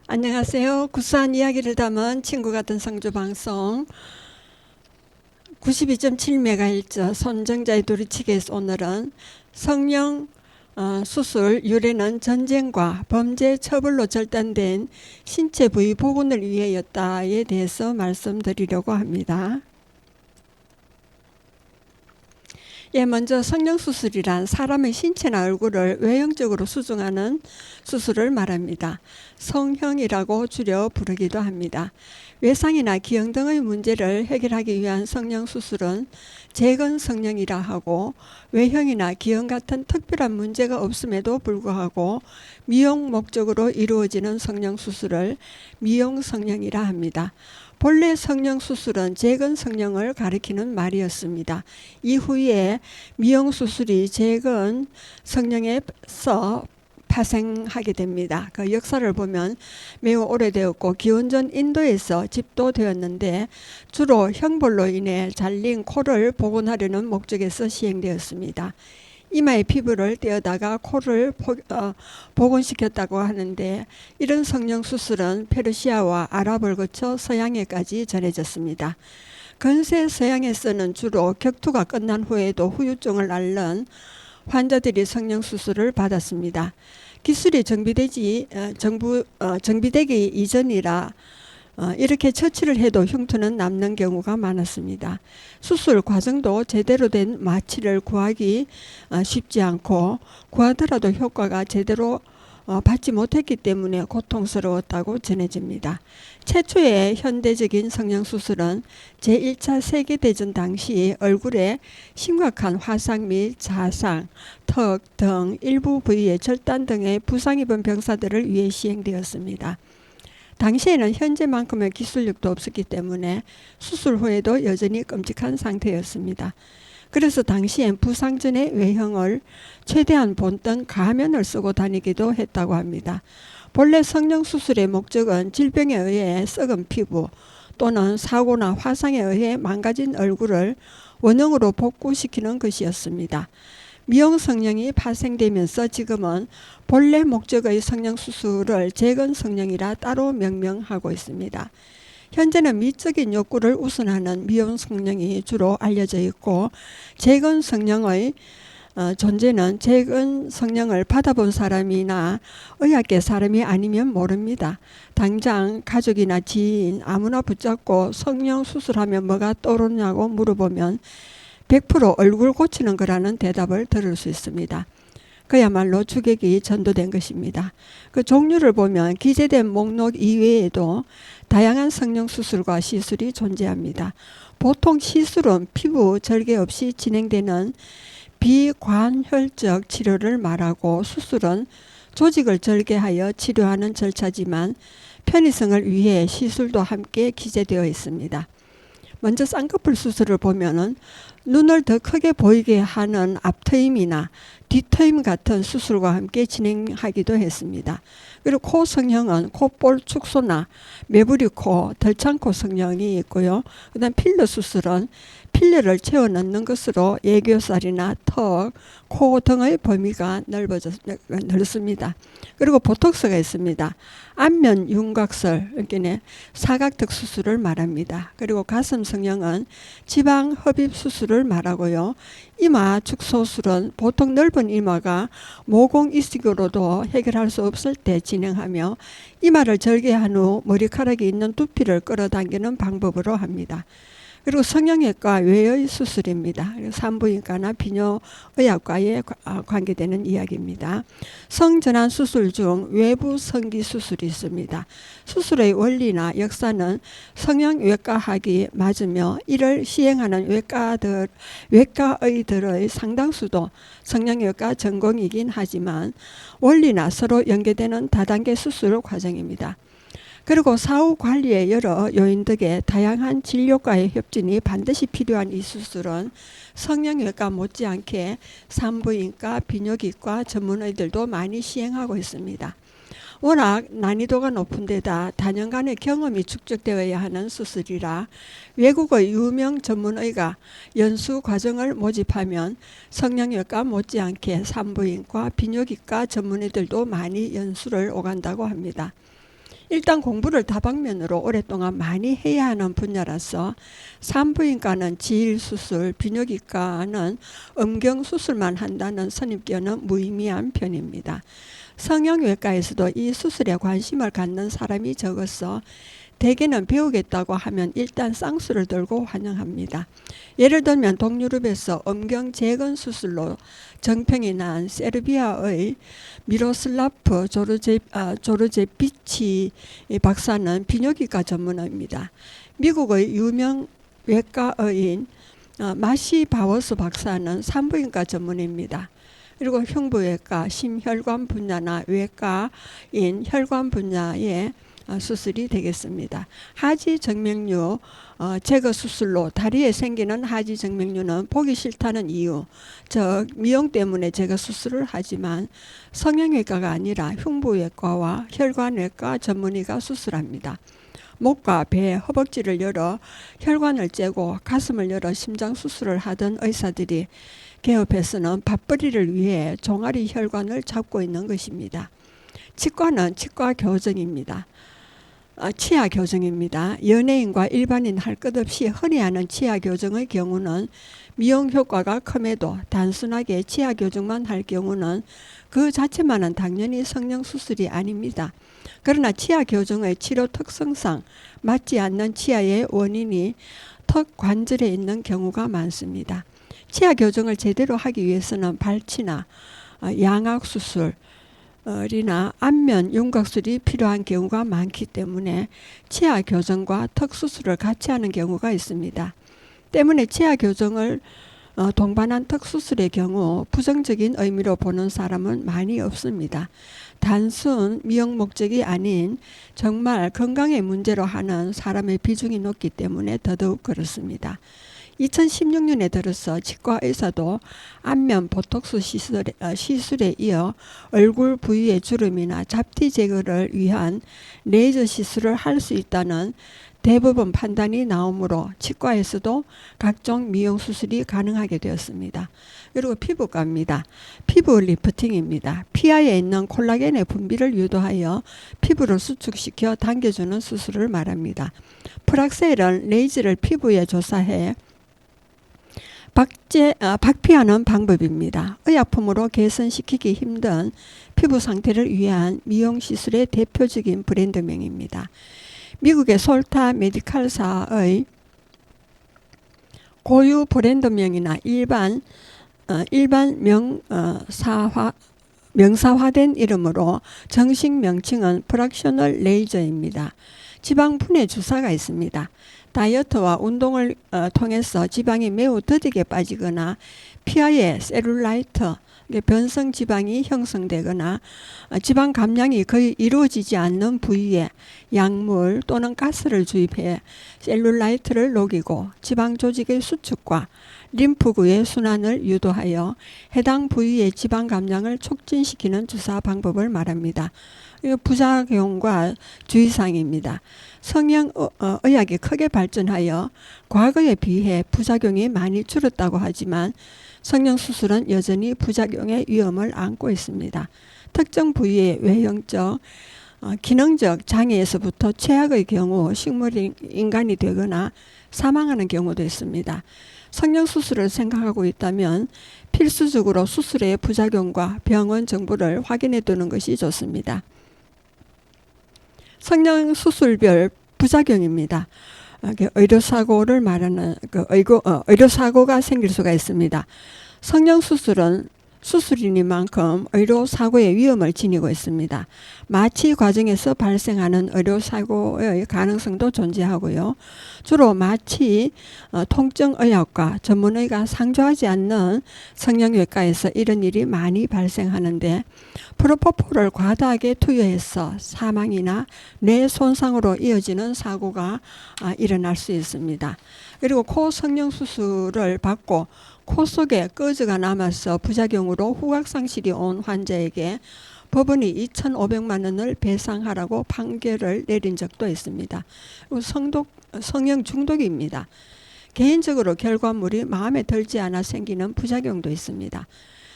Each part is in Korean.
안녕하세요. 구수한 이야기를 담은 친구 같은 성주 방송 92.7MHz 손정자의 두리치기에서 오늘은 성령 수술 유래는 전쟁과 범죄 처벌로 절단된 신체 부위 복원을 위하였다에 대해서 말씀드리려고 합니다. 먼저 성형수술이란 사람의 신체나 얼굴을 외형적으로 수정하는 수술을 말합니다. 성형이라고 줄여 부르기도 합니다. 외상이나 기형 등의 문제를 해결하기 위한 성형수술은 재건 성형이라 하고, 외형이나 기형 같은 특별한 문제가 없음에도 불구하고 미용 목적으로 이루어지는 성형수술을 미용 성형이라 합니다. 본래 성형수술은 재건 성형을 가리키는 말이었습니다. 이후에 미용수술이 재건 성형에서 파생하게 됩니다. 그 역사를 보면 매우 오래되었고 기원전 인도에서 집도되었는데 주로 형벌로 인해 잘린 코를 복원하려는 목적에서 시행되었습니다. 이마의 피부를 떼어다가 코를 복원시켰다고 하는데, 이런 성형수술은 페르시아와 아랍을 거쳐 서양에까지 전해졌습니다. 근세 서양에서는 주로 격투가 끝난 후에도 후유증을 앓는 환자들이 성형수술을 받았습니다. 기술이 정비되기 이전이라 이렇게 처치를 해도 흉터는 남는 경우가 많았습니다. 수술 과정도 제대로 된 마취를 구하기 쉽지 않고, 구하더라도 효과가 제대로 받지 못했기 때문에 고통스러웠다고 전해집니다. 최초의 현대적인 성형수술은 제1차 세계대전 당시 얼굴에 심각한 화상 및 자상, 턱 등 일부 부위의 절단 등의 부상 입은 병사들을 위해 시행되었습니다. 당시에는 현재만큼의 기술력도 없었기 때문에 수술 후에도 여전히 끔찍한 상태였습니다. 그래서 당시엔 부상 전의 외형을 최대한 본뜬 가면을 쓰고 다니기도 했다고 합니다. 본래 성형수술의 목적은 질병에 의해 썩은 피부 또는 사고나 화상에 의해 망가진 얼굴을 원형으로 복구시키는 것이었습니다. 미용 성형이 파생되면서 지금은 본래 목적의 성형수술을 재건 성형이라 따로 명명하고 있습니다. 현재는 미적인 욕구를 우선하는 미용 성형이 주로 알려져 있고, 재건 성형의 존재는 재건 성형을 받아본 사람이나 의학계 사람이 아니면 모릅니다. 당장 가족이나 지인 아무나 붙잡고 성형 수술하면 뭐가 떠오르냐고 물어보면 100% 얼굴 고치는 거라는 대답을 들을 수 있습니다. 그야말로 주객이 전도된 것입니다. 그 종류를 보면 기재된 목록 이외에도 다양한 성형수술과 시술이 존재합니다. 보통 시술은 피부 절개 없이 진행되는 비관혈적 치료를 말하고, 수술은 조직을 절개하여 치료하는 절차지만 편의성을 위해 시술도 함께 기재되어 있습니다. 먼저 쌍꺼풀 수술을 보면은 눈을 더 크게 보이게 하는 앞트임이나 뒤트임 같은 수술과 함께 진행하기도 했습니다. 그리고 코 성형은 콧볼 축소나 매부리 코, 덜창코 성형이 있고요. 그 다음 필러 수술은 필러를 채워 넣는 것으로 애교살이나 턱, 코 등의 범위가 넓습니다. 그리고 보톡스가 있습니다. 안면 윤곽설, 그러니까 사각턱 수술을 말합니다. 그리고 가슴 성형은 지방 흡입 수술을 말하고요. 이마 축소술은 보통 넓은 이마가 모공 이식으로도 해결할 수 없을 때 진행하며, 이마를 절개한 후 머리카락이 있는 두피를 끌어당기는 방법으로 합니다. 그리고 성형외과 외의 수술입니다. 산부인과나 비뇨의학과에 관계되는 이야기입니다. 성전환 수술 중 외부 성기 수술이 있습니다. 수술의 원리나 역사는 성형외과학이 맞으며, 이를 시행하는 외과의들의 상당수도 성형외과 전공이긴 하지만 원리나 서로 연계되는 다단계 수술 과정입니다. 그리고 사후 관리의 여러 요인 덕에 다양한 진료과의 협진이 반드시 필요한 이 수술은 성형외과 못지않게 산부인과, 비뇨기과 전문의들도 많이 시행하고 있습니다. 워낙 난이도가 높은 데다 다년간의 경험이 축적되어야 하는 수술이라 외국의 유명 전문의가 연수 과정을 모집하면 성형외과 못지않게 산부인과, 비뇨기과 전문의들도 많이 연수를 오간다고 합니다. 일단 공부를 다방면으로 오랫동안 많이 해야 하는 분야라서 산부인과는 지일수술, 비뇨기과는 음경수술만 한다는 선입견은 무의미한 편입니다. 성형외과에서도 이 수술에 관심을 갖는 사람이 적어서 대개는 배우겠다고 하면 일단 쌍수를 들고 환영합니다. 예를 들면 동유럽에서 음경 재건 수술로 정평이 난 세르비아의 미로슬라프 조르제비치 박사는 비뇨기과 전문의입니다. 미국의 유명 외과의인 마시 바워스 박사는 산부인과 전문의입니다. 그리고 흉부외과, 심혈관 분야나 외과인 혈관 분야의 수술이 되겠습니다. 하지 정맥류 제거 수술로 다리에 생기는 하지 정맥류는 보기 싫다는 이유, 즉 미용 때문에 제거 수술을 하지만 성형외과가 아니라 흉부외과와 혈관외과 전문의가 수술합니다. 목과 배, 허벅지를 열어 혈관을 째고 가슴을 열어 심장 수술을 하던 의사들이 개업해서는 밥벌이를 위해 종아리 혈관을 잡고 있는 것입니다. 치과는 치과 교정입니다. 치아 교정입니다. 연예인과 일반인 할 것 없이 흔히 하는 치아 교정의 경우는 미용 효과가 큼에도 단순하게 치아 교정만 할 경우는 그 자체만은 당연히 성형수술이 아닙니다. 그러나 치아 교정의 치료 특성상 맞지 않는 치아의 원인이 턱 관절에 있는 경우가 많습니다. 치아 교정을 제대로 하기 위해서는 발치나 양악수술, 이나 안면 윤곽술이 필요한 경우가 많기 때문에 치아 교정과 턱 수술을 같이 하는 경우가 있습니다. 때문에 치아 교정을 동반한 턱 수술의 경우 부정적인 의미로 보는 사람은 많이 없습니다. 단순 미용 목적이 아닌 정말 건강의 문제로 하는 사람의 비중이 높기 때문에 더더욱 그렇습니다. 2016년에 들어서 치과 의사도 안면 보톡스 시술에 이어 얼굴 부위의 주름이나 잡티 제거를 위한 레이저 시술을 할 수 있다는 대법원 판단이 나오므로 치과에서도 각종 미용 수술이 가능하게 되었습니다. 그리고 피부과입니다. 피부 리프팅입니다. 피하에 있는 콜라겐의 분비를 유도하여 피부를 수축시켜 당겨주는 수술을 말합니다. 프락셀은 레이저를 피부에 조사해 박피하는 방법입니다. 의약품으로 개선시키기 힘든 피부 상태를 위한 미용 시술의 대표적인 브랜드명입니다. 미국의 솔타 메디칼사의 고유 브랜드명이나 일반 명사화된 이름으로 정식 명칭은 프락셔널 레이저입니다. 지방 분해 주사가 있습니다. 다이어트와 운동을 통해서 지방이 매우 더디게 빠지거나 피하에 셀룰라이트, 변성 지방이 형성되거나 지방 감량이 거의 이루어지지 않는 부위에 약물 또는 가스를 주입해 셀룰라이트를 녹이고 지방 조직의 수축과 림프구의 순환을 유도하여 해당 부위의 지방 감량을 촉진시키는 주사 방법을 말합니다. 부작용과 주의사항입니다. 성형의학이 크게 발전하여 과거에 비해 부작용이 많이 줄었다고 하지만 성형수술은 여전히 부작용의 위험을 안고 있습니다. 특정 부위의 외형적, 기능적 장애에서부터 최악의 경우 식물인간이 되거나 사망하는 경우도 있습니다. 성형수술을 생각하고 있다면 필수적으로 수술의 부작용과 병원 정보를 확인해 두는 것이 좋습니다. 성형수술별 부작용입니다. 의료사고를 말하는 의료사고가 생길 수가 있습니다. 성형수술은 수술이니만큼 의료사고의 위험을 지니고 있습니다. 마취 과정에서 발생하는 의료사고의 가능성도 존재하고요. 주로 마취 통증의학과 전문의가 상주하지 않는 성형외과에서 이런 일이 많이 발생하는데 프로포폴을 과다하게 투여해서 사망이나 뇌 손상으로 이어지는 사고가 일어날 수 있습니다. 그리고 코 성형수술을 받고 코 속에 꺼즈가 남아서 부작용으로 후각상실이 온 환자에게 법원이 2,500만 원을 배상하라고 판결을 내린 적도 있습니다. 성형 중독입니다. 개인적으로 결과물이 마음에 들지 않아 생기는 부작용도 있습니다.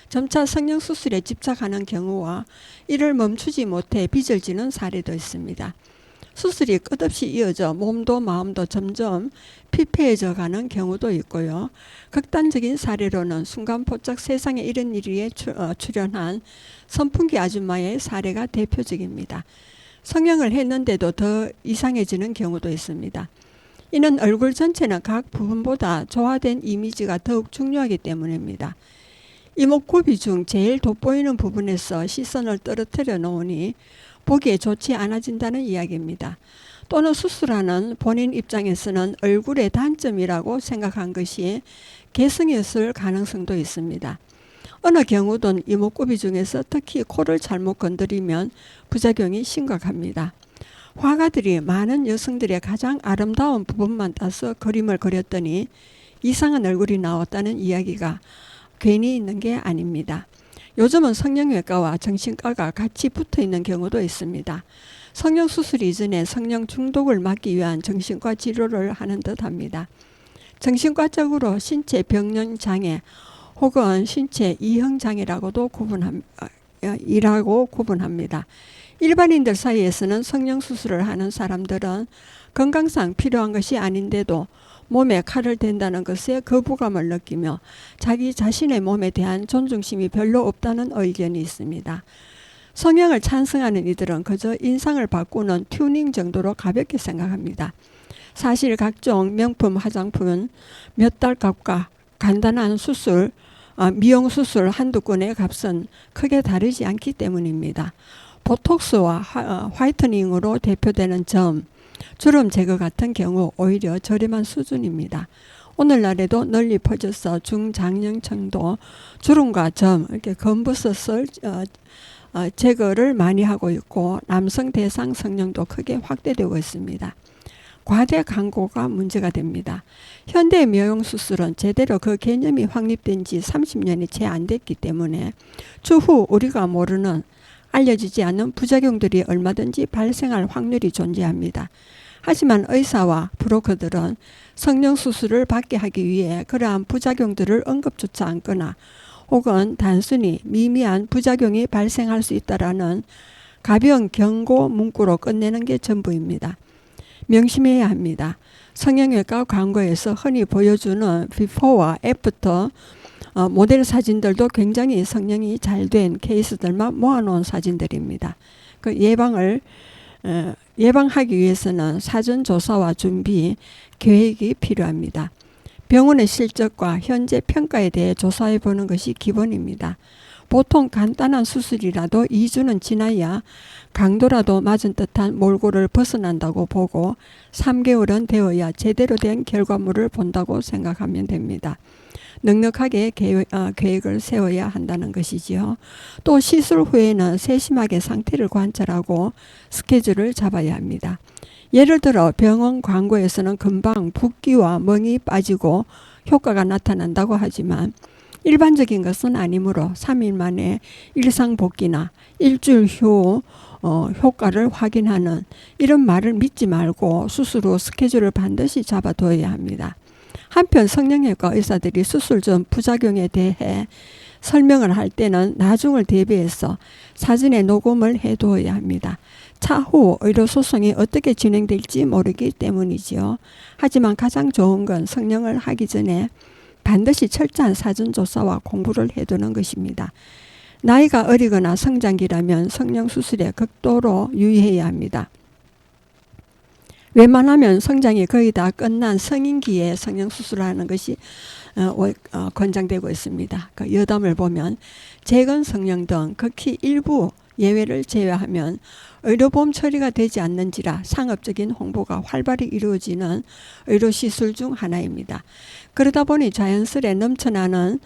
점차 성형수술에 집착하는 경우와 이를 멈추지 못해 빚을 지는 사례도 있습니다. 수술이 끝없이 이어져 몸도 마음도 점점 피폐해져 가는 경우도 있고요. 극단적인 사례로는 순간포착 세상에 이런 일에 출연한 선풍기 아줌마의 사례가 대표적입니다. 성형을 했는데도 더 이상해지는 경우도 있습니다. 이는 얼굴 전체는 각 부분보다 조화된 이미지가 더욱 중요하기 때문입니다. 이목구비 중 제일 돋보이는 부분에서 시선을 떨어뜨려 놓으니 보기에 좋지 않아진다는 이야기입니다. 또는 수술하는 본인 입장에서는 얼굴의 단점이라고 생각한 것이 개성이었을 가능성도 있습니다. 어느 경우든 이목구비 중에서 특히 코를 잘못 건드리면 부작용이 심각합니다. 화가들이 많은 여성들의 가장 아름다운 부분만 따서 그림을 그렸더니 이상한 얼굴이 나왔다는 이야기가 괜히 있는 게 아닙니다. 요즘은 성형외과와 정신과가 같이 붙어 있는 경우도 있습니다. 성형수술 이전에 성형 중독을 막기 위한 정신과 치료를 하는 듯 합니다. 정신과적으로 신체 병변 장애 혹은 신체 이형 장애라고도 구분합니다. 일반인들 사이에서는 성형수술을 하는 사람들은 건강상 필요한 것이 아닌데도 몸에 칼을 댄다는 것에 거부감을 느끼며 자기 자신의 몸에 대한 존중심이 별로 없다는 의견이 있습니다. 성형을 찬성하는 이들은 그저 인상을 바꾸는 튜닝 정도로 가볍게 생각합니다. 사실 각종 명품 화장품은 몇 달 값과 간단한 미용 수술 한두 건의 값은 크게 다르지 않기 때문입니다. 보톡스와 화이트닝으로 대표되는 점, 주름 제거 같은 경우 오히려 저렴한 수준입니다. 오늘날에도 널리 퍼져서 중장년층도 주름과 점, 이렇게 검부섯을 제거를 많이 하고 있고 남성 대상 성형도 크게 확대되고 있습니다. 과대 광고가 문제가 됩니다. 현대 미용 수술은 제대로 그 개념이 확립된 지 30년이 채 안 됐기 때문에 추후 우리가 모르는 알려지지 않는 부작용들이 얼마든지 발생할 확률이 존재합니다. 하지만 의사와 브로커들은 성형수술을 받게 하기 위해 그러한 부작용들을 언급조차 않거나 혹은 단순히 미미한 부작용이 발생할 수 있다라는 가벼운 경고 문구로 끝내는 게 전부입니다. 명심해야 합니다. 성형외과 광고에서 흔히 보여주는 비포와 애프터 모델 사진들도 굉장히 성형이 잘 된 케이스들만 모아놓은 사진들입니다. 그 예방하기 위해서는 사전 조사와 준비, 계획이 필요합니다. 병원의 실적과 현재 평가에 대해 조사해 보는 것이 기본입니다. 보통 간단한 수술이라도 2주는 지나야 강도라도 맞은 듯한 몰골을 벗어난다고 보고 3개월은 되어야 제대로 된 결과물을 본다고 생각하면 됩니다. 넉넉하게 계획을 세워야 한다는 것이지요. 또 시술 후에는 세심하게 상태를 관찰하고 스케줄을 잡아야 합니다. 예를 들어 병원 광고에서는 금방 붓기와 멍이 빠지고 효과가 나타난다고 하지만 일반적인 것은 아니므로 3일 만에 일상복귀나 일주일 후 효과를 확인하는 이런 말을 믿지 말고 수술 후 스케줄을 반드시 잡아둬야 합니다. 한편 성형외과 의사들이 수술 전 부작용에 대해 설명을 할 때는 나중을 대비해서 사전에 녹음을 해두어야 합니다. 차후 의료소송이 어떻게 진행될지 모르기 때문이지요. 하지만 가장 좋은 건 성형을 하기 전에 반드시 철저한 사전조사와 공부를 해두는 것입니다. 나이가 어리거나 성장기라면 성형수술에 극도로 유의해야 합니다. 웬만하면 성장이 거의 다 끝난 성인기에 성형수술을 하는 것이 권장되고 있습니다. 그 여담을 보면 재건 성형 등 극히 일부 예외를 제외하면 의료보험 처리가 되지 않는지라 상업적인 홍보가 활발히 이루어지는 의료시술 중 하나입니다. 그러다 보니 자연스레 넘쳐나는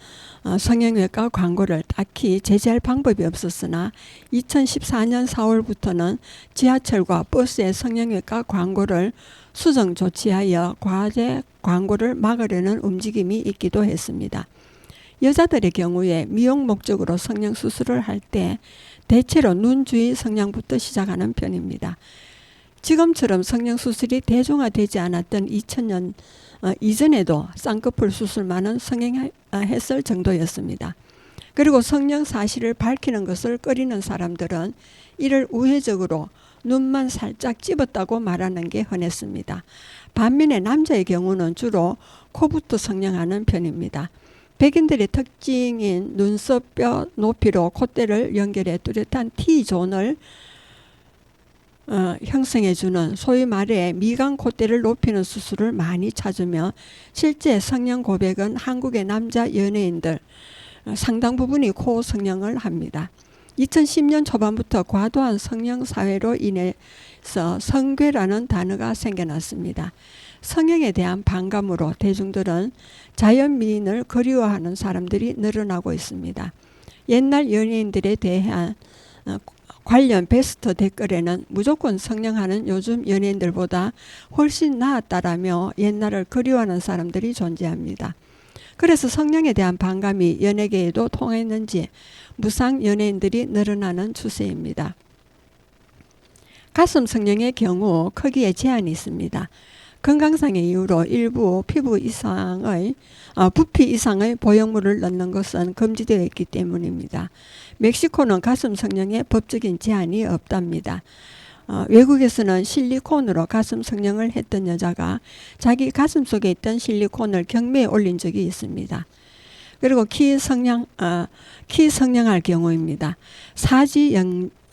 성형외과 광고를 딱히 제재할 방법이 없었으나 2014년 4월부터는 지하철과 버스의 성형외과 광고를 수정 조치하여 과대 광고를 막으려는 움직임이 있기도 했습니다. 여자들의 경우에 미용 목적으로 성형수술을 할 때 대체로 눈 주위 성형부터 시작하는 편입니다. 지금처럼 성형수술이 대중화되지 않았던 2000년 이전에도 쌍꺼풀 수술만은 성행했을 정도였습니다. 그리고 성형 사실을 밝히는 것을 꺼리는 사람들은 이를 우회적으로 눈만 살짝 찝었다고 말하는 게 흔했습니다. 반면에 남자의 경우는 주로 코부터 성형하는 편입니다. 백인들의 특징인 눈썹 뼈 높이로 콧대를 연결해 뚜렷한 T존을 형성해주는 소위 말해 미간 콧대를 높이는 수술을 많이 찾으며 실제 성형 고백은 한국의 남자 연예인들 상당 부분이 코 성형을 합니다. 2010년 초반부터 과도한 성형 사회로 인해서 성괴라는 단어가 생겨났습니다. 성형에 대한 반감으로 대중들은 자연 미인을 그리워하는 사람들이 늘어나고 있습니다. 옛날 연예인들에 대한 관련 베스트 댓글에는 무조건 성형하는 요즘 연예인들보다 훨씬 나았다라며 옛날을 그리워하는 사람들이 존재합니다. 그래서 성형에 대한 반감이 연예계에도 통했는지 무상 연예인들이 늘어나는 추세입니다. 가슴 성형의 경우 크기에 제한이 있습니다. 건강상의 이유로 일부 피부 이상의 부피 이상의 보형물을 넣는 것은 금지되어 있기 때문입니다. 멕시코는 가슴 성형에 법적인 제한이 없답니다. 외국에서는 실리콘으로 가슴 성형을 했던 여자가 자기 가슴 속에 있던 실리콘을 경매에 올린 적이 있습니다. 그리고 키 성형할 경우입니다. 사지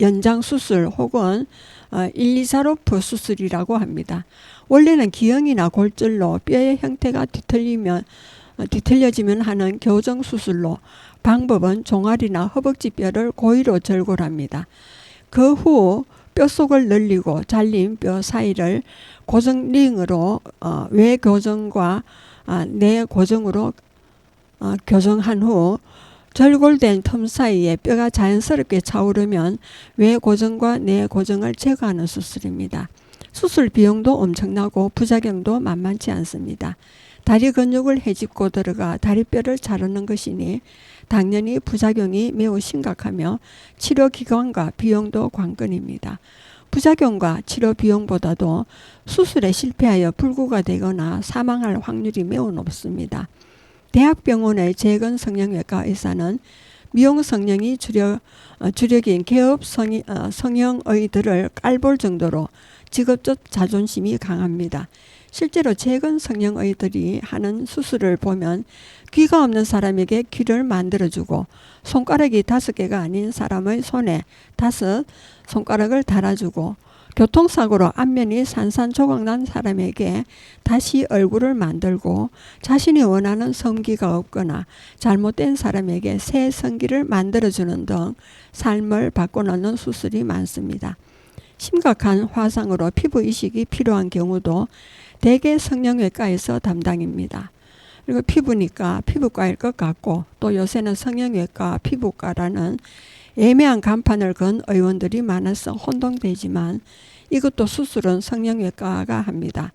연장 수술 혹은 일리자로프 수술이라고 합니다. 원래는 기형이나 골절로 뼈의 형태가 뒤틀려지면 하는 교정 수술로 방법은 종아리나 허벅지 뼈를 고의로 절골합니다. 그 후 뼛속을 늘리고 잘린 뼈 사이를 고정링으로 외 고정과 내 고정으로 교정한 후 절골된 틈 사이에 뼈가 자연스럽게 차오르면 외 고정과 내 고정을 제거하는 수술입니다. 수술 비용도 엄청나고 부작용도 만만치 않습니다. 다리 근육을 헤집고 들어가 다리뼈를 자르는 것이니 당연히 부작용이 매우 심각하며 치료 기간과 비용도 관건입니다. 부작용과 치료 비용보다도 수술에 실패하여 불구가 되거나 사망할 확률이 매우 높습니다. 대학병원의 재건 성형외과 의사는 미용 성형이 주력인 개업 성형의들을 깔볼 정도로 직업적 자존심이 강합니다. 실제로 재건 성형의들이 하는 수술을 보면 귀가 없는 사람에게 귀를 만들어주고 손가락이 5개가 아닌 사람의 손에 5 손가락을 달아주고 교통사고로 안면이 산산조각난 사람에게 다시 얼굴을 만들고 자신이 원하는 성기가 없거나 잘못된 사람에게 새 성기를 만들어주는 등 삶을 바꿔놓는 수술이 많습니다. 심각한 화상으로 피부 이식이 필요한 경우도 대개 성형외과에서 담당입니다. 그리고 피부니까 피부과일 것 같고 또 요새는 성형외과 피부과라는 애매한 간판을 건 의원들이 많아서 혼동되지만 이것도 수술은 성형외과가 합니다.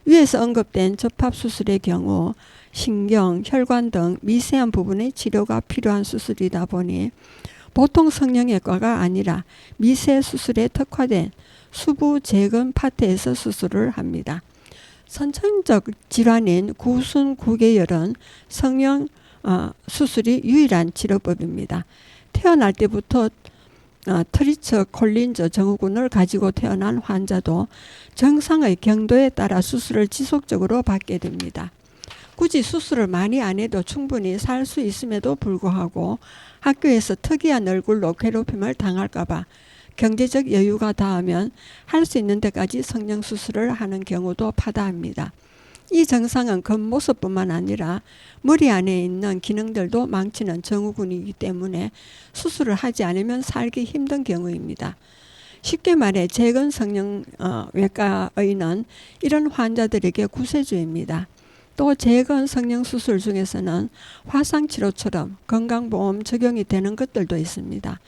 위에서 언급된 접합수술의 경우 신경, 혈관 등 미세한 부분의 치료가 필요한 수술이다 보니 보통 성형외과가 아니라 미세 수술에 특화된 수부 재건 파트에서 수술을 합니다. 선천적 질환인 구순구개열은 성형 수술이 유일한 치료법입니다. 태어날 때부터 트리처 콜린저 증후군을 가지고 태어난 환자도 정상의 경도에 따라 수술을 지속적으로 받게 됩니다. 굳이 수술을 많이 안 해도 충분히 살 수 있음에도 불구하고 학교에서 특이한 얼굴로 괴롭힘을 당할까봐 경제적 여유가 닿으면 할 수 있는 데까지 성형수술을 하는 경우도 파다합니다. 이 증상은 겉모습뿐만 아니라 머리 안에 있는 기능들도 망치는 증후군이기 때문에 수술을 하지 않으면 살기 힘든 경우입니다. 쉽게 말해 재건 성형외과의는 이런 환자들에게 구세주입니다. 또 재건 성형수술 중에서는 화상치료처럼 건강보험 적용이 되는 것들도 있습니다.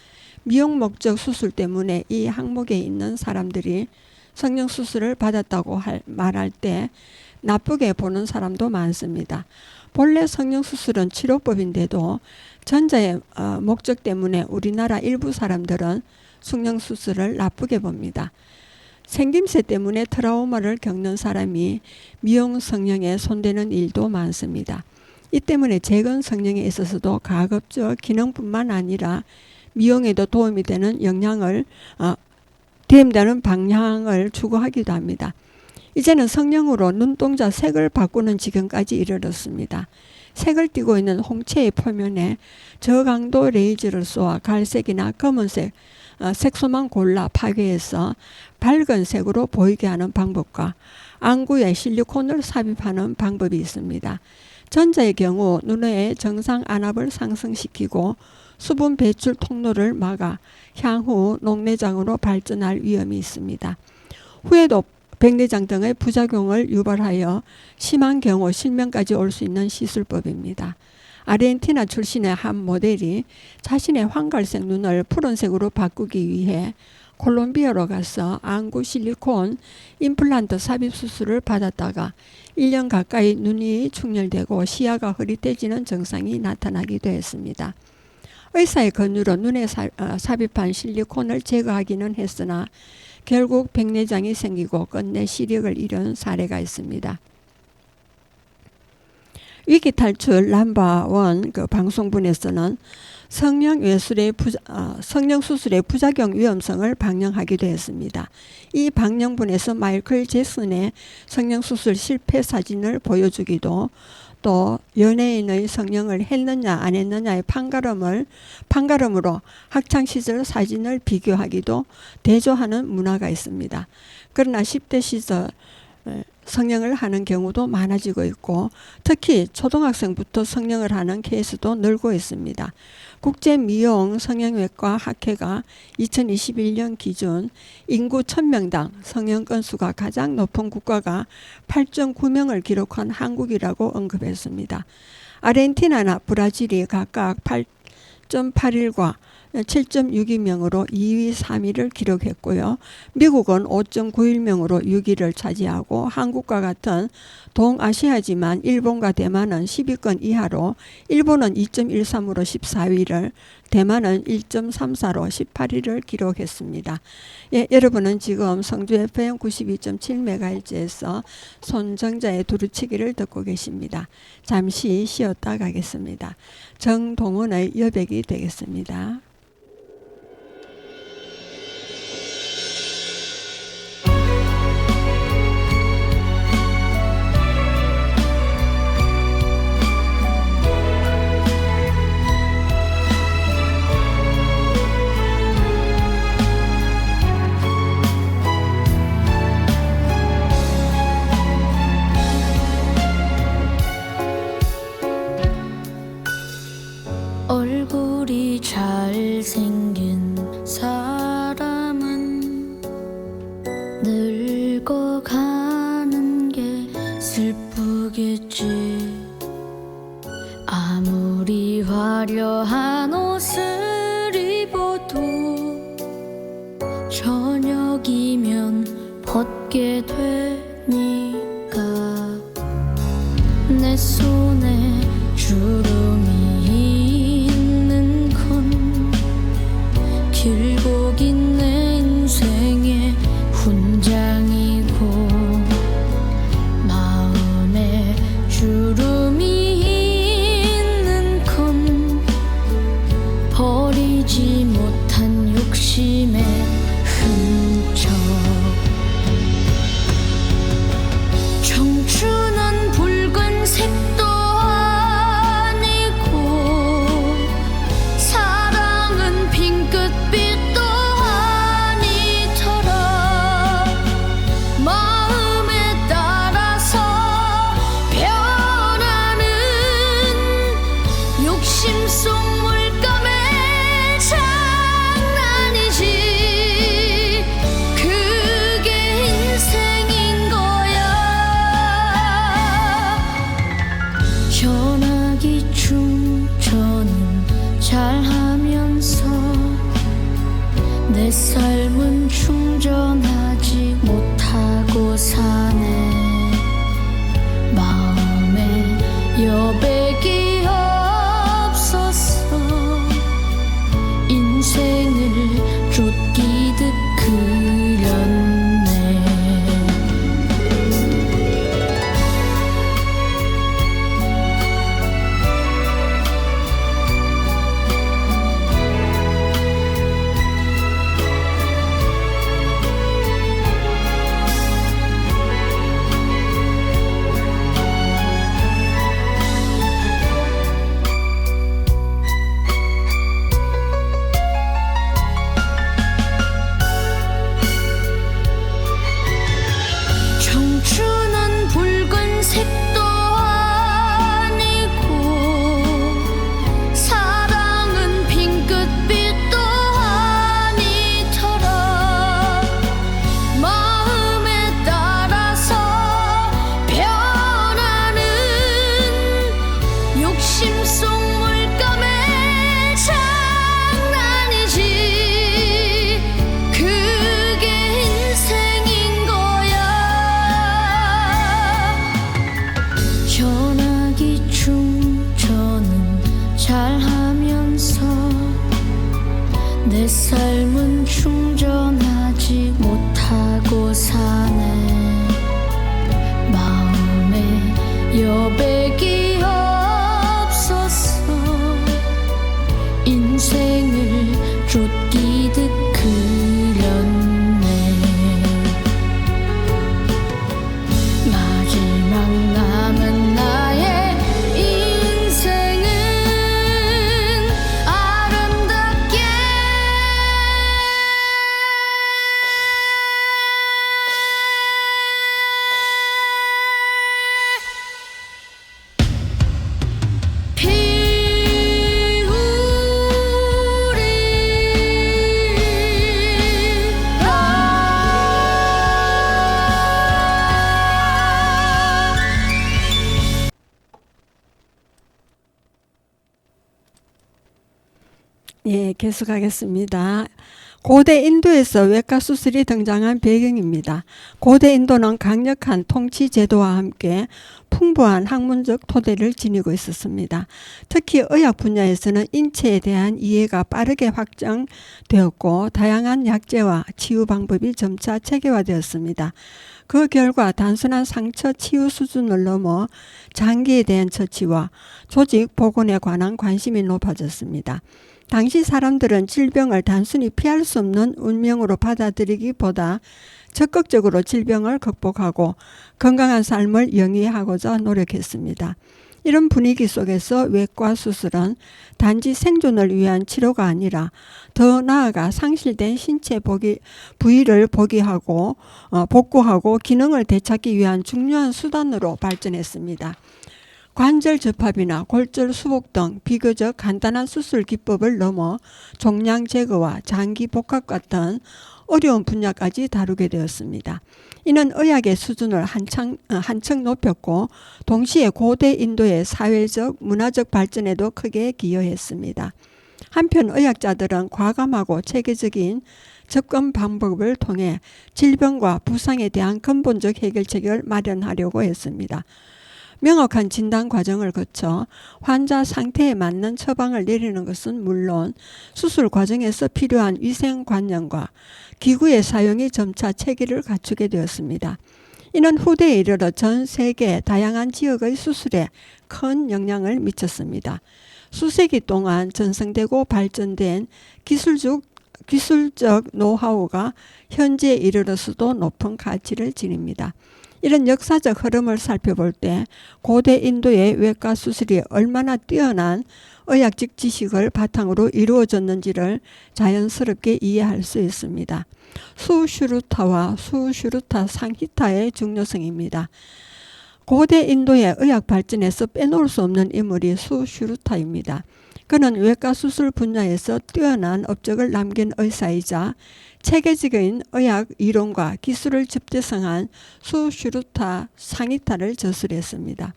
미용 목적 수술 때문에 이 항목에 있는 사람들이 성형수술을 받았다고 말할 때 나쁘게 보는 사람도 많습니다. 본래 성형수술은 치료법인데도 전자의 목적 때문에 우리나라 일부 사람들은 성형수술을 나쁘게 봅니다. 생김새 때문에 트라우마를 겪는 사람이 미용 성형에 손대는 일도 많습니다. 이 때문에 재건 성형에 있어서도 가급적 기능뿐만 아니라 미용에도 도움이 되는 영양을 대임되는 방향을 추구하기도 합니다. 이제는 성령으로 눈동자 색을 바꾸는 지경까지 이르렀습니다. 색을 띠고 있는 홍채의 표면에 저강도 레이저를 쏘아 갈색이나 검은색 색소만 골라 파괴해서 밝은 색으로 보이게 하는 방법과 안구에 실리콘을 삽입하는 방법이 있습니다. 전자의 경우 눈의 정상 안압을 상승시키고 수분 배출 통로를 막아 향후 녹내장으로 발전할 위험이 있습니다. 후에도 백내장 등의 부작용을 유발하여 심한 경우 실명까지 올 수 있는 시술법입니다. 아르헨티나 출신의 한 모델이 자신의 황갈색 눈을 푸른색으로 바꾸기 위해 콜롬비아로 가서 안구 실리콘 임플란트 삽입 수술을 받았다가 1년 가까이 눈이 충혈되고 시야가 흐릿해지는 증상이 나타나기도 했습니다. 의사의 권유로 눈에 삽입한 실리콘을 제거하기는 했으나 결국 백내장이 생기고 끝내 시력을 잃은 사례가 있습니다. 위기탈출 넘버1 방송분에서는 성형 수술의 부작용 위험성을 방영하기도 했습니다. 이 방영분에서 마이클 잭슨의 성형 수술 실패 사진을 보여주기도, 또 연예인의 성형을 했느냐 안 했느냐의 판가름으로 학창시절 사진을 비교하기도 대조하는 문화가 있습니다. 그러나 10대 시절 성형을 하는 경우도 많아지고 있고, 특히 초등학생부터 성형을 하는 케이스도 늘고 있습니다. 국제미용-성형외과 학회가 2021년 기준 인구 1000명당 성형 건수가 가장 높은 국가가 8.9명을 기록한 한국이라고 언급했습니다. 아르헨티나나 브라질이 각각 8.81과 7.62명으로 2위, 3위를 기록했고요. 미국은 5.91명으로 6위를 차지하고, 한국과 같은 동아시아지만 일본과 대만은 10위권 이하로, 일본은 2.13으로 14위를, 대만은 1.34로 18위를 기록했습니다. 예, 여러분은 지금 성주 FM 92.7MHz에서 손정자의 두루치기를 듣고 계십니다. 잠시 쉬었다 가겠습니다. 정동원의 여백이 되겠습니다. 얼굴이 잘생긴 사람은 늙어가는 게 슬프겠지. 아무리 화려한 옷을 입어도 저녁이면 벗게 되니까. 내 손에 주름이 길고 긴 내 인생의 훈장이고, 마음에 주름이 있는 건 버리지 못한 욕심의 흔적. 예, 계속하겠습니다. 고대 인도에서 외과 수술이 등장한 배경입니다. 고대 인도는 강력한 통치 제도와 함께 풍부한 학문적 토대를 지니고 있었습니다. 특히 의학 분야에서는 인체에 대한 이해가 빠르게 확장되었고 다양한 약제와 치유 방법이 점차 체계화되었습니다. 그 결과 단순한 상처 치유 수준을 넘어 장기에 대한 처치와 조직 복원에 관한 관심이 높아졌습니다. 당시 사람들은 질병을 단순히 피할 수 없는 운명으로 받아들이기보다 적극적으로 질병을 극복하고 건강한 삶을 영위하고자 노력했습니다. 이런 분위기 속에서 외과 수술은 단지 생존을 위한 치료가 아니라 더 나아가 상실된 신체 부위를 복구하고 기능을 되찾기 위한 중요한 수단으로 발전했습니다. 관절 접합이나 골절 수복 등 비교적 간단한 수술 기법을 넘어 종양 제거와 장기 복합 같은 어려운 분야까지 다루게 되었습니다. 이는 의학의 수준을 한층 높였고 동시에 고대 인도의 사회적, 문화적 발전에도 크게 기여했습니다. 한편 의학자들은 과감하고 체계적인 접근 방법을 통해 질병과 부상에 대한 근본적 해결책을 마련하려고 했습니다. 명확한 진단 과정을 거쳐 환자 상태에 맞는 처방을 내리는 것은 물론 수술 과정에서 필요한 위생관념과 기구의 사용이 점차 체계를 갖추게 되었습니다. 이는 후대에 이르러 전 세계 다양한 지역의 수술에 큰 영향을 미쳤습니다. 수세기 동안 전승되고 발전된 기술적 노하우가 현재에 이르러서도 높은 가치를 지닙니다. 이런 역사적 흐름을 살펴볼 때 고대 인도의 외과 수술이 얼마나 뛰어난 의학적 지식을 바탕으로 이루어졌는지를 자연스럽게 이해할 수 있습니다. 수슈루타와 수슈루타 상히타의 중요성입니다. 고대 인도의 의학 발전에서 빼놓을 수 없는 인물이 수슈루타입니다. 그는 외과 수술 분야에서 뛰어난 업적을 남긴 의사이자 체계적인 의학 이론과 기술을 집대성한 수슈루타 상히타를 저술했습니다.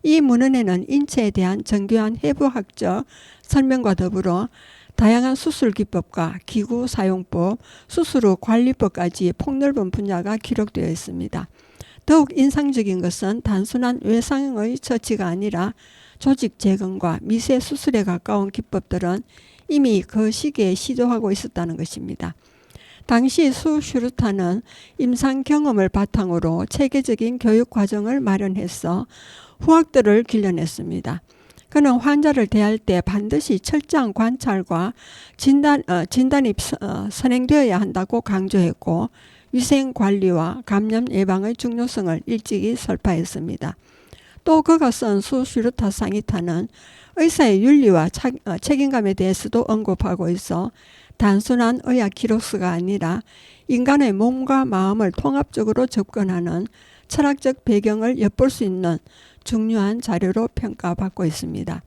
이 문헌에는 인체에 대한 정교한 해부학적 설명과 더불어 다양한 수술 기법과 기구 사용법, 수술 후 관리법까지 폭넓은 분야가 기록되어 있습니다. 더욱 인상적인 것은 단순한 외상의 처치가 아니라 조직 재건과 미세 수술에 가까운 기법들은 이미 그 시기에 시도하고 있었다는 것입니다. 당시 수슈루타는 임상 경험을 바탕으로 체계적인 교육 과정을 마련해서 후학들을 길러냈습니다. 그는 환자를 대할 때 반드시 철저한 관찰과 진단이 선행되어야 한다고 강조했고 위생관리와 감염 예방의 중요성을 일찍이 설파했습니다. 또 그가 쓴 수슈루타 상히타는 의사의 윤리와 책임감에 대해서도 언급하고 있어 단순한 의학 기록서가 아니라 인간의 몸과 마음을 통합적으로 접근하는 철학적 배경을 엿볼 수 있는 중요한 자료로 평가받고 있습니다.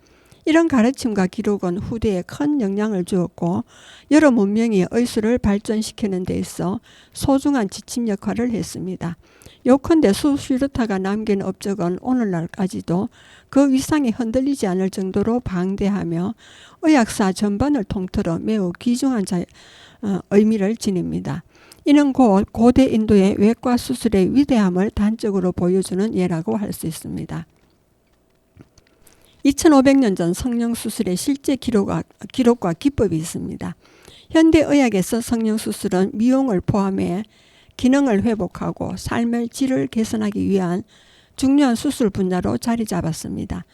이런 가르침과 기록은 후대에 큰 영향을 주었고 여러 문명이 의술을 발전시키는 데 있어 소중한 지침 역할을 했습니다. 요컨대 수슈루타가 남긴 업적은 오늘날까지도 그 위상이 흔들리지 않을 정도로 방대하며 의학사 전반을 통틀어 매우 귀중한 의미를 지닙니다. 이는 곧 고대 인도의 외과 수술의 위대함을 단적으로 보여주는 예라고 할 수 있습니다. 2500년 전 성형수술의 실제 기록과 기법이 있습니다. 현대의학에서 성형수술은 미용을 포함해 기능을 회복하고 삶의 질을 개선하기 위한 중요한 수술 분야로 자리 잡았습니다.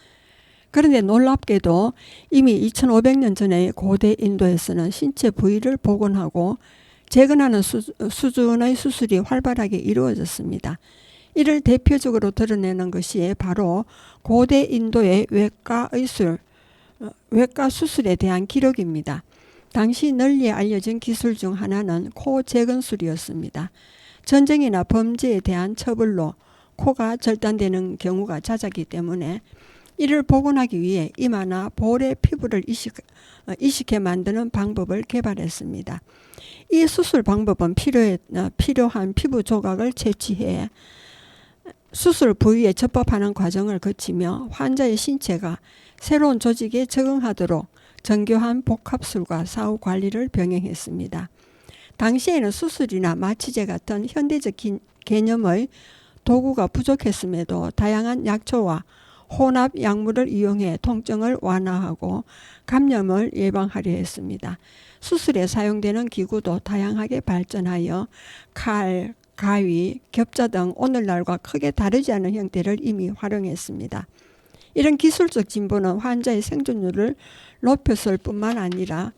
그런데 놀랍게도 이미 2500년 전의 고대 인도에서는 신체 부위를 복원하고 재건하는 수준의 수술이 활발하게 이루어졌습니다. 이를 대표적으로 드러내는 것이 바로 고대 인도의 외과 수술에 대한 기록입니다. 당시 널리 알려진 기술 중 하나는 코 재건술이었습니다. 전쟁이나 범죄에 대한 처벌로 코가 절단되는 경우가 잦았기 때문에 이를 복원하기 위해 이마나 볼의 피부를 이식해 만드는 방법을 개발했습니다. 이 수술 방법은 필요한 피부 조각을 채취해 수술 부위에 접합하는 과정을 거치며 환자의 신체가 새로운 조직에 적응하도록 정교한 복합술과 사후 관리를 병행했습니다. 당시에는 수술이나 마취제 같은 현대적 개념의 도구가 부족했음에도 다양한 약초와 혼합 약물을 이용해 통증을 완화하고 감염을 예방하려 했습니다. 수술에 사용되는 기구도 다양하게 발전하여 칼, 가위, 겹자 등 오늘날과 크게 다르지 않은 형태를 이미 활용했습니다. 이런 기술적 진보는 환자의 생존율을 높였을 뿐만 아니라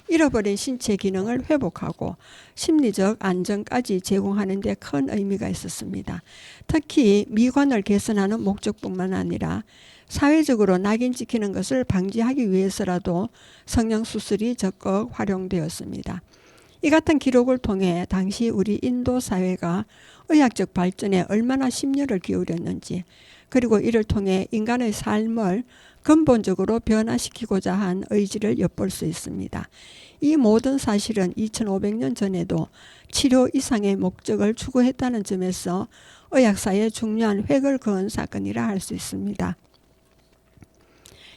잃어버린 신체 기능을 회복하고 심리적 안정까지 제공하는 데 큰 의미가 있었습니다. 특히 미관을 개선하는 목적뿐만 아니라 사회적으로 낙인 찍히는 것을 방지하기 위해서라도 성형수술이 적극 활용되었습니다. 이 같은 기록을 통해 당시 우리 인도 사회가 의학적 발전에 얼마나 심려를 기울였는지, 그리고 이를 통해 인간의 삶을 근본적으로 변화시키고자 한 의지를 엿볼 수 있습니다. 이 모든 사실은 2500년 전에도 치료 이상의 목적을 추구했다는 점에서 의학사에 중요한 획을 그은 사건이라 할 수 있습니다.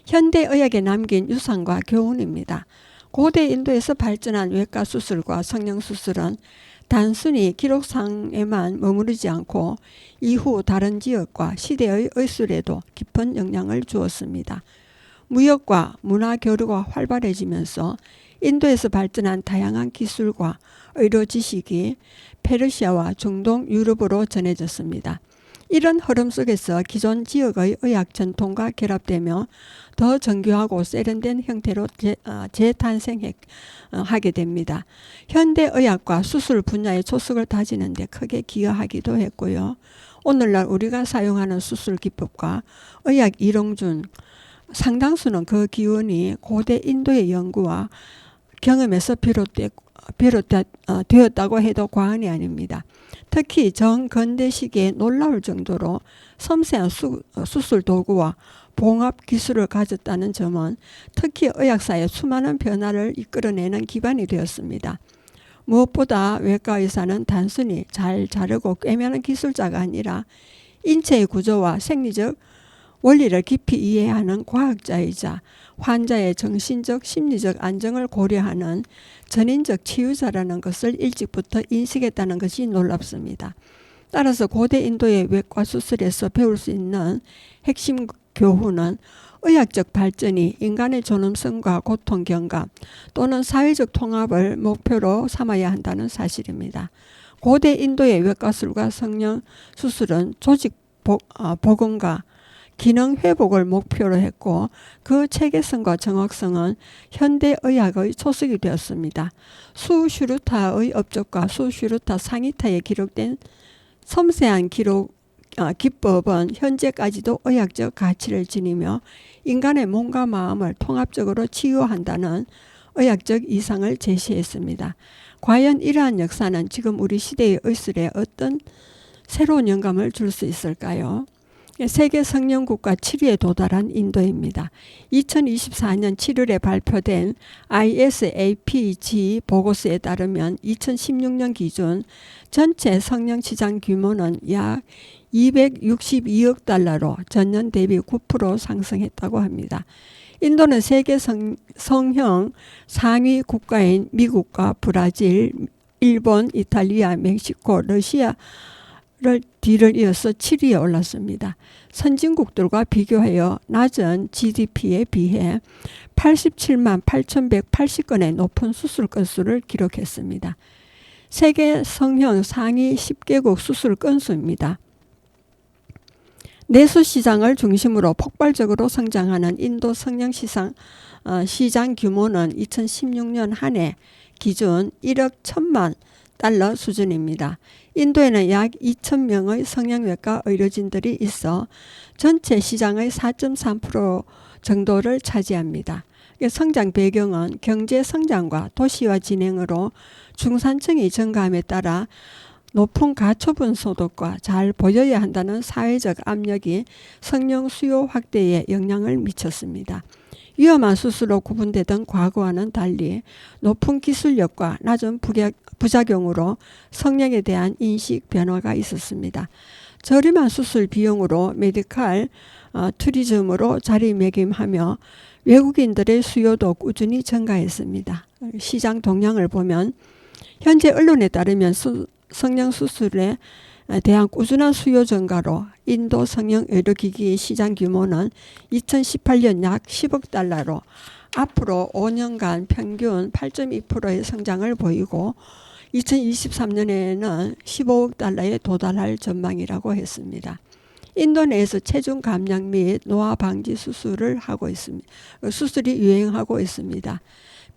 현대의학에 남긴 유산과 교훈입니다. 고대 인도에서 발전한 외과 수술과 성형수술은 단순히 기록상에만 머무르지 않고 이후 다른 지역과 시대의 의술에도 깊은 영향을 주었습니다. 무역과 문화 교류가 활발해지면서 인도에서 발전한 다양한 기술과 의료 지식이 페르시아와 중동 유럽으로 전해졌습니다. 이런 흐름 속에서 기존 지역의 의학 전통과 결합되며 더 정교하고 세련된 형태로 재탄생하게 됩니다. 현대의학과 수술 분야의 조석을 다지는 데 크게 기여하기도 했고요. 오늘날 우리가 사용하는 수술 기법과 의학 이론 중 상당수는 그 기원이 고대 인도의 연구와 경험에서 비롯되었다고 해도 과언이 아닙니다. 특히 정근대식에 놀라울 정도로 섬세한 수술 도구와 봉합 기술을 가졌다는 점은 특히 의학사의 수많은 변화를 이끌어내는 기반이 되었습니다. 무엇보다 외과 의사는 단순히 잘 자르고 꿰매는 기술자가 아니라 인체의 구조와 생리적 원리를 깊이 이해하는 과학자이자 환자의 정신적, 심리적 안정을 고려하는 전인적 치유자라는 것을 일찍부터 인식했다는 것이 놀랍습니다. 따라서 고대 인도의 외과 수술에서 배울 수 있는 핵심 교훈은 의학적 발전이 인간의 존엄성과 고통 경감 또는 사회적 통합을 목표로 삼아야 한다는 사실입니다. 고대 인도의 외과술과 성형수술은 조직 복원과 기능 회복을 목표로 했고 그 체계성과 정확성은 현대의학의 초석이 되었습니다. 수슈루타의 업적과 수슈루타 상이타에 기록된 섬세한 기법은 현재까지도 의학적 가치를 지니며 인간의 몸과 마음을 통합적으로 치유한다는 의학적 이상을 제시했습니다. 과연 이러한 역사는 지금 우리 시대의 의술에 어떤 새로운 영감을 줄 수 있을까요? 세계 성형국가 7위에 도달한 인도입니다. 2024년 7월에 발표된 ISAPG 보고서에 따르면 2016년 기준 전체 성형 시장 규모는 약 262억 달러로 전년 대비 9% 상승했다고 합니다. 인도는 세계 성형 상위 국가인 미국과 브라질, 일본, 이탈리아, 멕시코, 러시아를 뒤를 이어서 7위에 올랐습니다. 선진국들과 비교하여 낮은 GDP에 비해 87만 8,180건의 높은 수술 건수를 기록했습니다. 세계 성형 상위 10개국 수술 건수입니다. 내수 시장을 중심으로 폭발적으로 성장하는 인도 성형 시장 규모는 2016년 한 해 기준 1억 1천만 달러 수준입니다. 인도에는 약 2,000명의 성형외과 의료진들이 있어 전체 시장의 4.3% 정도를 차지합니다. 성장 배경은 경제 성장과 도시화 진행으로 중산층이 증가함에 따라 높은 가처분 소득과 잘 보여야 한다는 사회적 압력이 성형 수요 확대에 영향을 미쳤습니다. 위험한 수술로 구분되던 과거와는 달리 높은 기술력과 낮은 부작용으로 성령에 대한 인식 변화가 있었습니다. 저렴한 수술 비용으로 메디칼 투리즘으로 자리매김하며 외국인들의 수요도 꾸준히 증가했습니다. 시장 동향을 보면 현재 언론에 따르면 성령 수술에 대한 꾸준한 수요 증가로 인도 성령 의료기기 시장 규모는 2018년 약 10억 달러로 앞으로 5년간 평균 8.2%의 성장을 보이고 2023년에는 15억 달러에 도달할 전망이라고 했습니다. 인도 내에서 체중 감량 및 노화 방지 수술을 하고 있습니다. 수술이 유행하고 있습니다.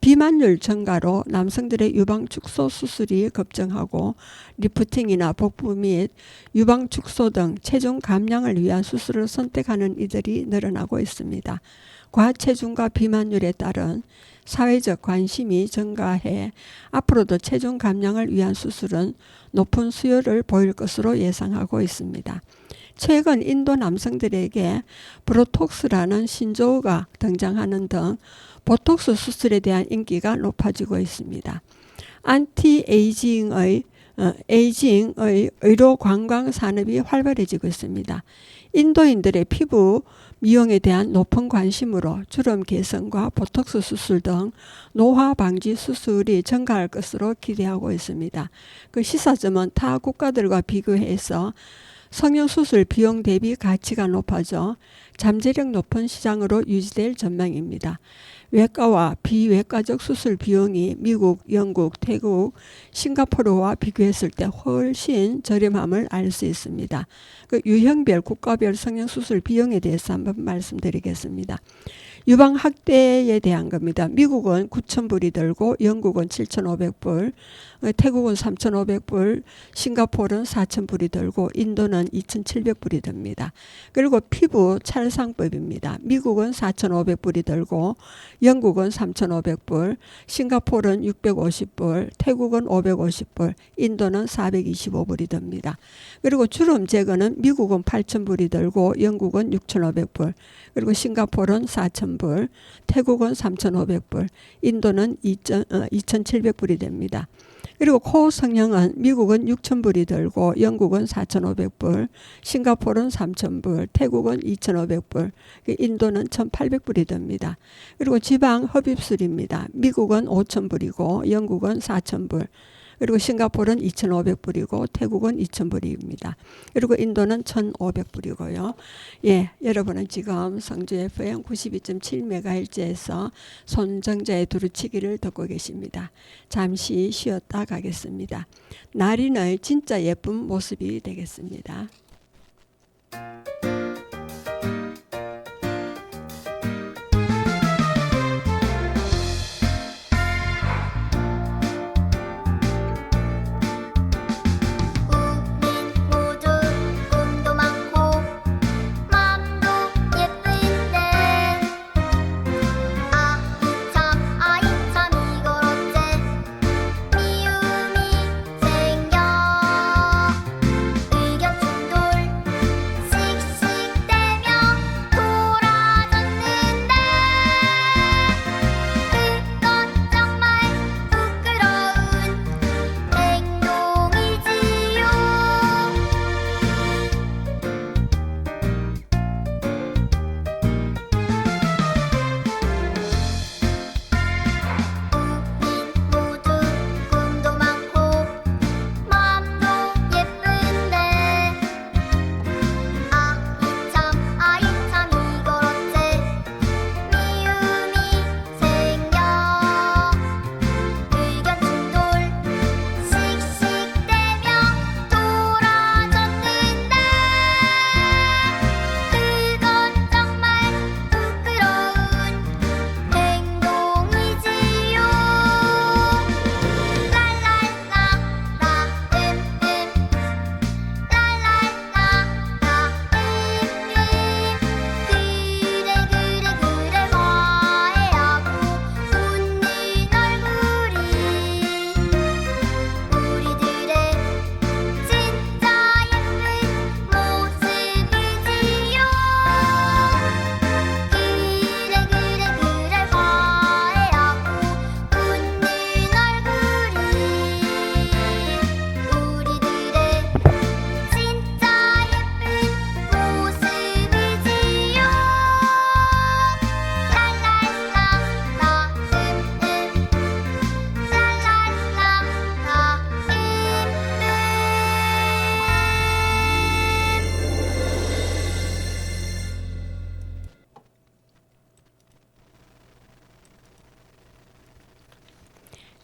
비만율 증가로 남성들의 유방 축소 수술이 급증하고 리프팅이나 복부 및 유방 축소 등 체중 감량을 위한 수술을 선택하는 이들이 늘어나고 있습니다. 과체중과 비만율에 따른 사회적 관심이 증가해 앞으로도 체중 감량을 위한 수술은 높은 수요를 보일 것으로 예상하고 있습니다. 최근 인도 남성들에게 브로톡스라는 신조어가 등장하는 등 보톡스 수술에 대한 인기가 높아지고 있습니다. 안티에이징의 의료 관광 산업이 활발해지고 있습니다. 인도인들의 피부 미용에 대한 높은 관심으로 주름 개선과 보톡스 수술 등 노화 방지 수술이 증가할 것으로 기대하고 있습니다. 그 시사점은 타 국가들과 비교해서 성형 수술 비용 대비 가치가 높아져 잠재력 높은 시장으로 유지될 전망입니다. 외과와 비외과적 수술 비용이 미국, 영국, 태국, 싱가포르와 비교했을 때 훨씬 저렴함을 알 수 있습니다. 그 유형별 국가별 성형 수술 비용에 대해서 한번 말씀드리겠습니다. 유방 확대에 대한 겁니다. 미국은 9,000불이 들고 영국은 7,500불, 태국은 3,500불, 싱가포르는 4,000불이 들고 인도는 2,700불이 듭니다. 그리고 피부 찰상법입니다. 미국은 4,500불이 들고 영국은 3,500불, 싱가포르는 650불, 태국은 550불, 인도는 425불이 듭니다. 그리고 주름 제거는 미국은 8,000불이 들고 영국은 6,500불, 그리고 싱가포르는 4,000불, 태국은 3,500불, 인도는 2,700불이 됩니다. 그리고 코 성형은 미국은 6,000불이 들고 영국은 4,500불, 싱가포르는 3,000불, 태국은 2,500불, 인도는 1,800불이 됩니다. 그리고 지방 흡입술입니다. 미국은 5,000불이고 영국은 4,000불, 그리고 싱가포르는 2,500불이고 태국은 2,000불입니다. 그리고 인도는 1,500불이고요. 예, 여러분은 지금 성주 FM 92.7MHz에서 손정자의 두루치기를 듣고 계십니다. 잠시 쉬었다 가겠습니다. 나린의 진짜 예쁜 모습이 되겠습니다. 미움이 생겨 의견 충돌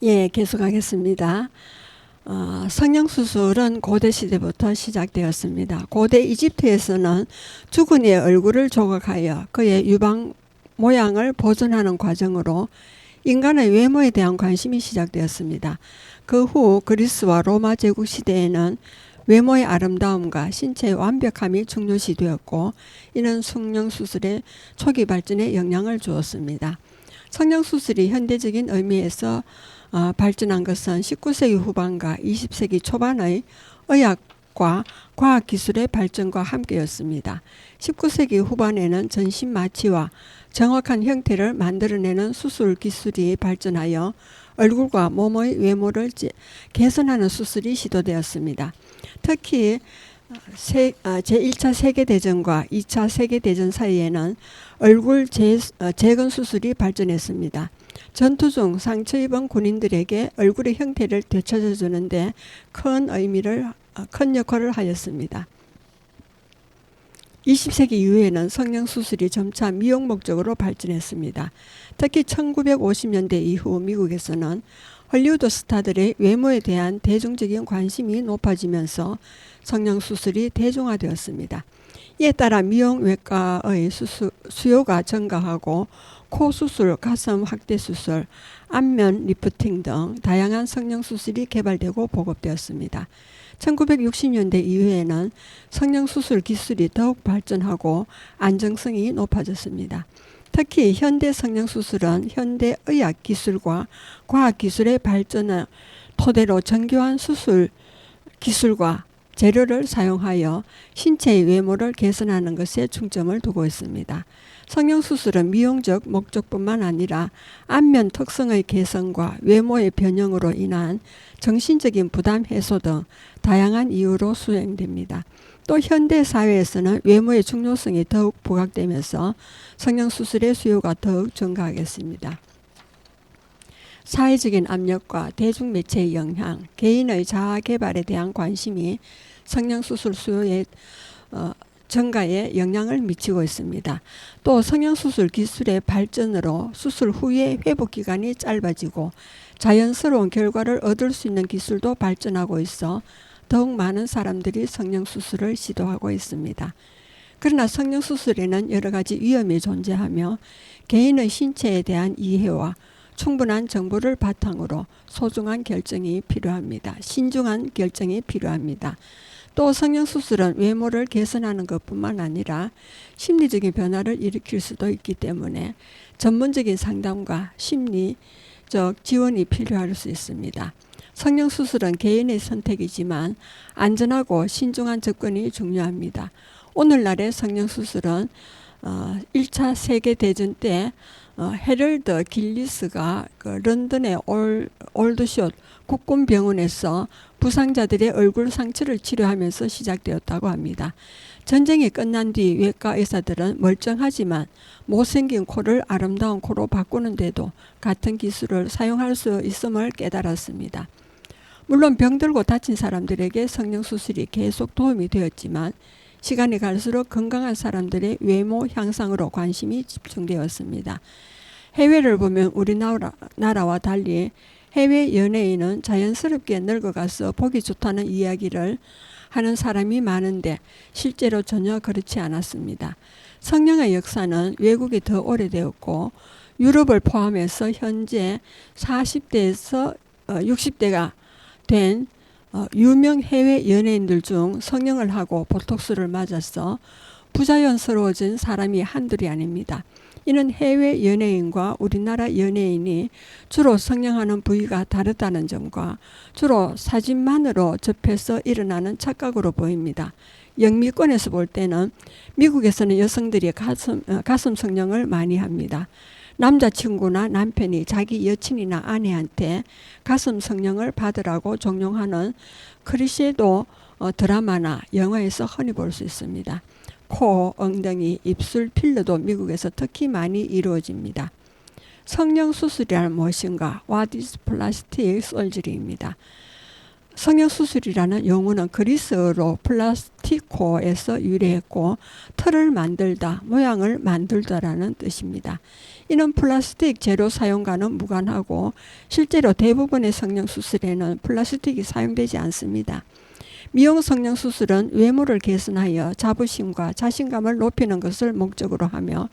예, 계속하겠습니다. 성형수술은 고대 시대부터 시작되었습니다. 고대 이집트에서는 죽은 이의 얼굴을 조각하여 그의 유방 모양을 보존하는 과정으로 인간의 외모에 대한 관심이 시작되었습니다. 그 후 그리스와 로마 제국 시대에는 외모의 아름다움과 신체의 완벽함이 중요시되었고 이는 성형수술의 초기 발전에 영향을 주었습니다. 성형수술이 현대적인 의미에서 발전한 것은 19세기 후반과 20세기 초반의 의학과 과학기술의 발전과 함께였습니다. 19세기 후반에는 전신 마취와 정확한 형태를 만들어내는 수술 기술이 발전하여 얼굴과 몸의 외모를 개선하는 수술이 시도되었습니다. 특히 제1차 세계대전과 2차 세계대전 사이에는 얼굴 재건 수술이 발전했습니다. 전투 중 상처 입은 군인들에게 얼굴의 형태를 되찾아 주는데 큰 역할을 하였습니다. 20세기 이후에는 성형수술이 점차 미용 목적으로 발전했습니다. 특히 1950년대 이후 미국에서는 헐리우드 스타들의 외모에 대한 대중적인 관심이 높아지면서 성형수술이 대중화되었습니다. 이에 따라 미용외과의 수요가 증가하고 코수술, 가슴 확대수술, 안면 리프팅 등 다양한 성형수술이 개발되고 보급되었습니다. 1960년대 이후에는 성형수술 기술이 더욱 발전하고 안정성이 높아졌습니다. 특히 현대 성형수술은 현대의학 기술과 과학기술의 발전을 토대로 정교한 수술 기술과 재료를 사용하여 신체의 외모를 개선하는 것에 중점을 두고 있습니다. 성형수술은 미용적 목적뿐만 아니라 안면 특성의 개선과 외모의 변형으로 인한 정신적인 부담 해소 등 다양한 이유로 수행됩니다. 또 현대 사회에서는 외모의 중요성이 더욱 부각되면서 성형수술의 수요가 더욱 증가하겠습니다. 사회적인 압력과 대중매체의 영향, 개인의 자아개발에 대한 관심이 성형수술 수요의 증가에 영향을 미치고 있습니다. 또 성형수술 기술의 발전으로 수술 후의 회복기간이 짧아지고 자연스러운 결과를 얻을 수 있는 기술도 발전하고 있어 더욱 많은 사람들이 성형수술을 시도하고 있습니다. 그러나 성형수술에는 여러 가지 위험이 존재하며 개인의 신체에 대한 이해와 충분한 정보를 바탕으로 소중한 결정이 필요합니다. 신중한 결정이 필요합니다. 또 성형수술은 외모를 개선하는 것뿐만 아니라 심리적인 변화를 일으킬 수도 있기 때문에 전문적인 상담과 심리적 지원이 필요할 수 있습니다. 성형수술은 개인의 선택이지만 안전하고 신중한 접근이 중요합니다. 오늘날의 성형수술은 1차 세계대전 때 헤럴드 길리스가 런던의 올드숏 국군병원에서 부상자들의 얼굴 상처를 치료하면서 시작되었다고 합니다. 전쟁이 끝난 뒤 외과 의사들은 멀쩡하지만 못생긴 코를 아름다운 코로 바꾸는데도 같은 기술을 사용할 수 있음을 깨달았습니다. 물론 병들고 다친 사람들에게 성형수술이 계속 도움이 되었지만 시간이 갈수록 건강한 사람들의 외모 향상으로 관심이 집중되었습니다. 해외를 보면 우리나라와 달리 해외 연예인은 자연스럽게 늙어가서 보기 좋다는 이야기를 하는 사람이 많은데 실제로 전혀 그렇지 않았습니다. 성형의 역사는 외국이 더 오래되었고 유럽을 포함해서 현재 40대에서 60대가 된 유명 해외 연예인들 중 성형을 하고 보톡스를 맞아서 부자연스러워진 사람이 한둘이 아닙니다. 이는 해외 연예인과 우리나라 연예인이 주로 성형하는 부위가 다르다는 점과 주로 사진만으로 접해서 일어나는 착각으로 보입니다. 영미권에서 볼 때는 미국에서는 여성들이 가슴 성형을 많이 합니다. 남자친구나 남편이 자기 여친이나 아내한테 가슴 성형을 받으라고 종용하는 클리셰도 드라마나 영화에서 흔히 볼 수 있습니다. 코, 엉덩이, 입술 필러도 미국에서 특히 많이 이루어집니다. 성형수술이란 무엇인가? What is plastic surgery입니다. 성형수술이라는 용어는 그리스어로 플라스티코에서 유래했고 털을 만들다, 모양을 만들다라는 뜻입니다. 이는 플라스틱 재료 사용과는 무관하고 실제로 대부분의 성형수술에는 플라스틱이 사용되지 않습니다. 미용 성형수술은 외모를 개선하여 자부심과 자신감을 높이는 것을 목적으로 하며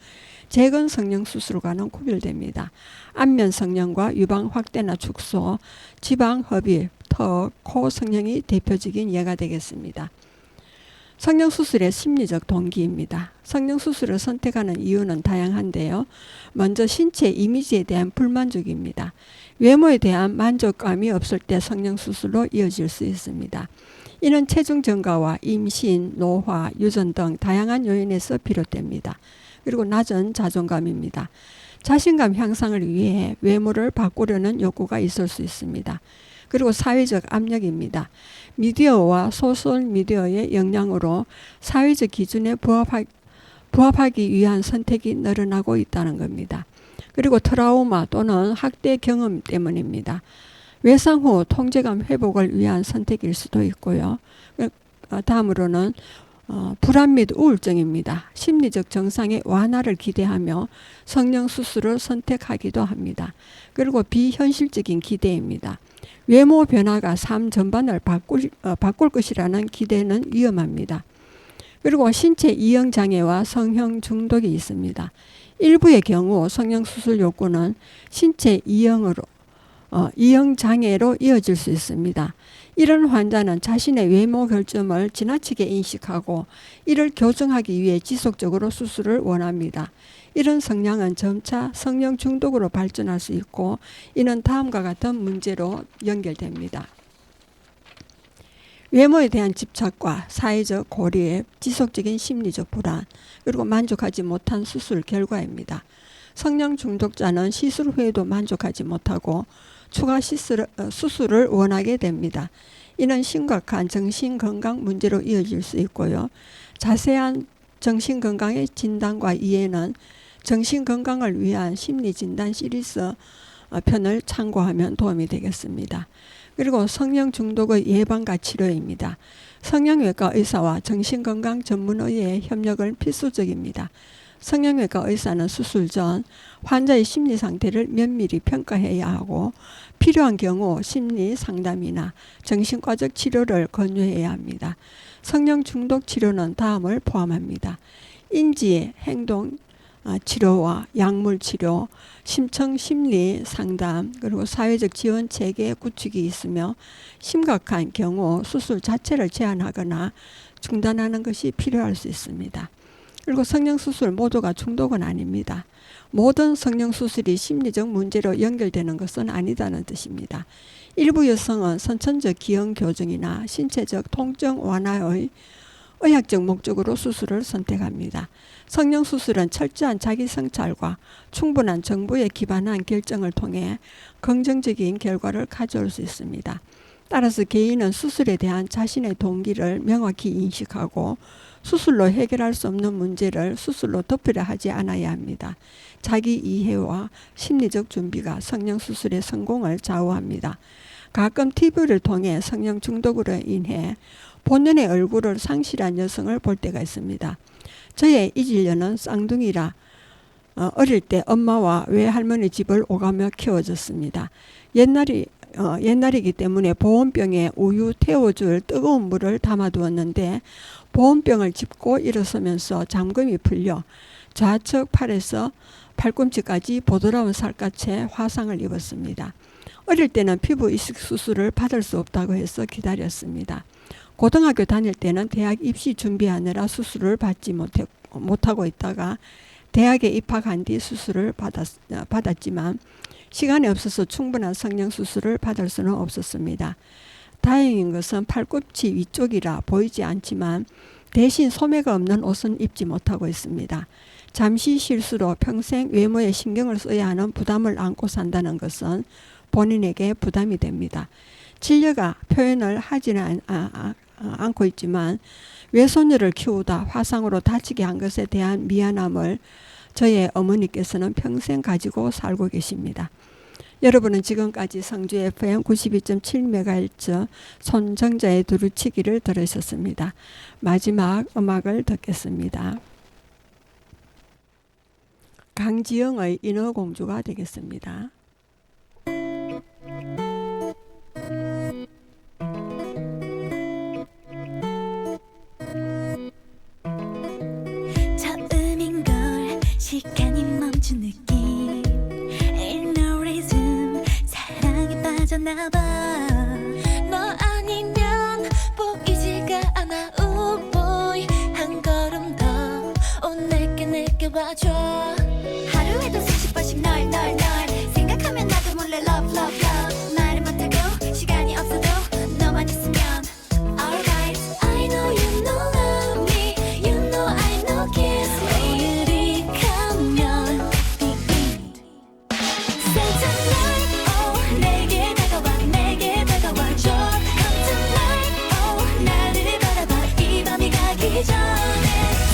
재건 성형수술과는 구별됩니다. 안면 성형과 유방 확대나 축소, 지방 흡입, 턱, 코 성형이 대표적인 예가 되겠습니다. 성형수술의 심리적 동기입니다. 성형수술을 선택하는 이유는 다양한데요. 먼저 신체 이미지에 대한 불만족입니다. 외모에 대한 만족감이 없을 때 성형수술로 이어질 수 있습니다. 이는 체중 증가와 임신, 노화, 유전 등 다양한 요인에서 비롯됩니다. 그리고 낮은 자존감입니다. 자신감 향상을 위해 외모를 바꾸려는 욕구가 있을 수 있습니다. 그리고 사회적 압력입니다. 미디어와 소셜미디어의 영향으로 사회적 기준에 부합하기 위한 선택이 늘어나고 있다는 겁니다. 그리고 트라우마 또는 학대 경험 때문입니다. 외상 후 통제감 회복을 위한 선택일 수도 있고요. 다음으로는 불안 및 우울증입니다. 심리적 정상의 완화를 기대하며 성형수술을 선택하기도 합니다. 그리고 비현실적인 기대입니다. 외모 변화가 삶 전반을 바꿀 것이라는 기대는 위험합니다. 그리고 신체 이형장애와 성형 중독이 있습니다. 일부의 경우 성형수술 욕구는 신체 이형장애로 이어질 수 있습니다. 이런 환자는 자신의 외모 결점을 지나치게 인식하고 이를 교정하기 위해 지속적으로 수술을 원합니다. 이런 성향은 점차 성형 중독으로 발전할 수 있고 이는 다음과 같은 문제로 연결됩니다. 외모에 대한 집착과 사회적 고립, 지속적인 심리적 불안, 그리고 만족하지 못한 수술 결과입니다. 성형 중독자는 시술 후에도 만족하지 못하고 추가 수술을 원하게 됩니다. 이는 심각한 정신건강 문제로 이어질 수 있고요. 자세한 정신건강의 진단과 이해는 정신건강을 위한 심리진단 시리즈 편을 참고하면 도움이 되겠습니다. 그리고 성형 중독의 예방과 치료입니다. 성형외과 의사와 정신건강 전문의의 협력은 필수적입니다. 성형외과 의사는 수술 전 환자의 심리 상태를 면밀히 평가해야 하고 필요한 경우 심리 상담이나 정신과적 치료를 권유해야 합니다. 성형 중독 치료는 다음을 포함합니다. 인지 행동 치료와 약물 치료, 심층 심리 상담, 그리고 사회적 지원 체계 구축이 있으며 심각한 경우 수술 자체를 제한하거나 중단하는 것이 필요할 수 있습니다. 그리고 성형수술 모두가 중독은 아닙니다. 모든 성형수술이 심리적 문제로 연결되는 것은 아니다는 뜻입니다. 일부 여성은 선천적 기형 교정이나 신체적 통증 완화의 의학적 목적으로 수술을 선택합니다. 성형수술은 철저한 자기 성찰과 충분한 정보에 기반한 결정을 통해 긍정적인 결과를 가져올 수 있습니다. 따라서 개인은 수술에 대한 자신의 동기를 명확히 인식하고 수술로 해결할 수 없는 문제를 수술로 덮으려 하지 않아야 합니다. 자기 이해와 심리적 준비가 성형수술의 성공을 좌우합니다. 가끔 TV를 통해 성형 중독으로 인해 본연의 얼굴을 상실한 여성을 볼 때가 있습니다. 저의 이질녀는 쌍둥이라 어릴 때 엄마와 외할머니 집을 오가며 키워졌습니다. 옛날이기 때문에 보온병에 우유 태워줄 뜨거운 물을 담아두었는데 보온병을 짚고 일어서면서 잠금이 풀려 좌측 팔에서 팔꿈치까지 보드라운 살갗에 화상을 입었습니다. 어릴 때는 피부 이식 수술을 받을 수 없다고 해서 기다렸습니다. 고등학교 다닐 때는 대학 입시 준비하느라 수술을 받지 못하고 있다가 대학에 입학한 뒤 수술을 받았지만 시간이 없어서 충분한 성형수술을 받을 수는 없었습니다. 다행인 것은 팔꿈치 위쪽이라 보이지 않지만 대신 소매가 없는 옷은 입지 못하고 있습니다. 잠시 실수로 평생 외모에 신경을 써야 하는 부담을 안고 산다는 것은 본인에게 부담이 됩니다. 진료가 표현을 하지는 않고 있지만 외손녀를 키우다 화상으로 다치게 한 것에 대한 미안함을 저의 어머니께서는 평생 가지고 살고 계십니다. 여러분은 지금까지 성주 FM 92.7MHz 손정자의 두루치기를 들으셨습니다. 마지막 음악을 듣겠습니다. 강지영의 인어공주가 되겠습니다. 처음인걸 시간이 멈춘 느낌 Ain't no reason 사랑에 빠졌나봐 너 아니면 보이지가 않아 Oh boy 한 걸음 더 내게 와줘 하루에도 수십 번씩 널 생각하면 나도 몰래 love love love 말을 못하고 시간이 없어도 너만 있으면 Alright I know you know love me You know I know kiss me 내일이 가면 beat Say tonight oh 내게 다가와줘 Come tonight oh 나를 바라봐 이 밤이 가기 전에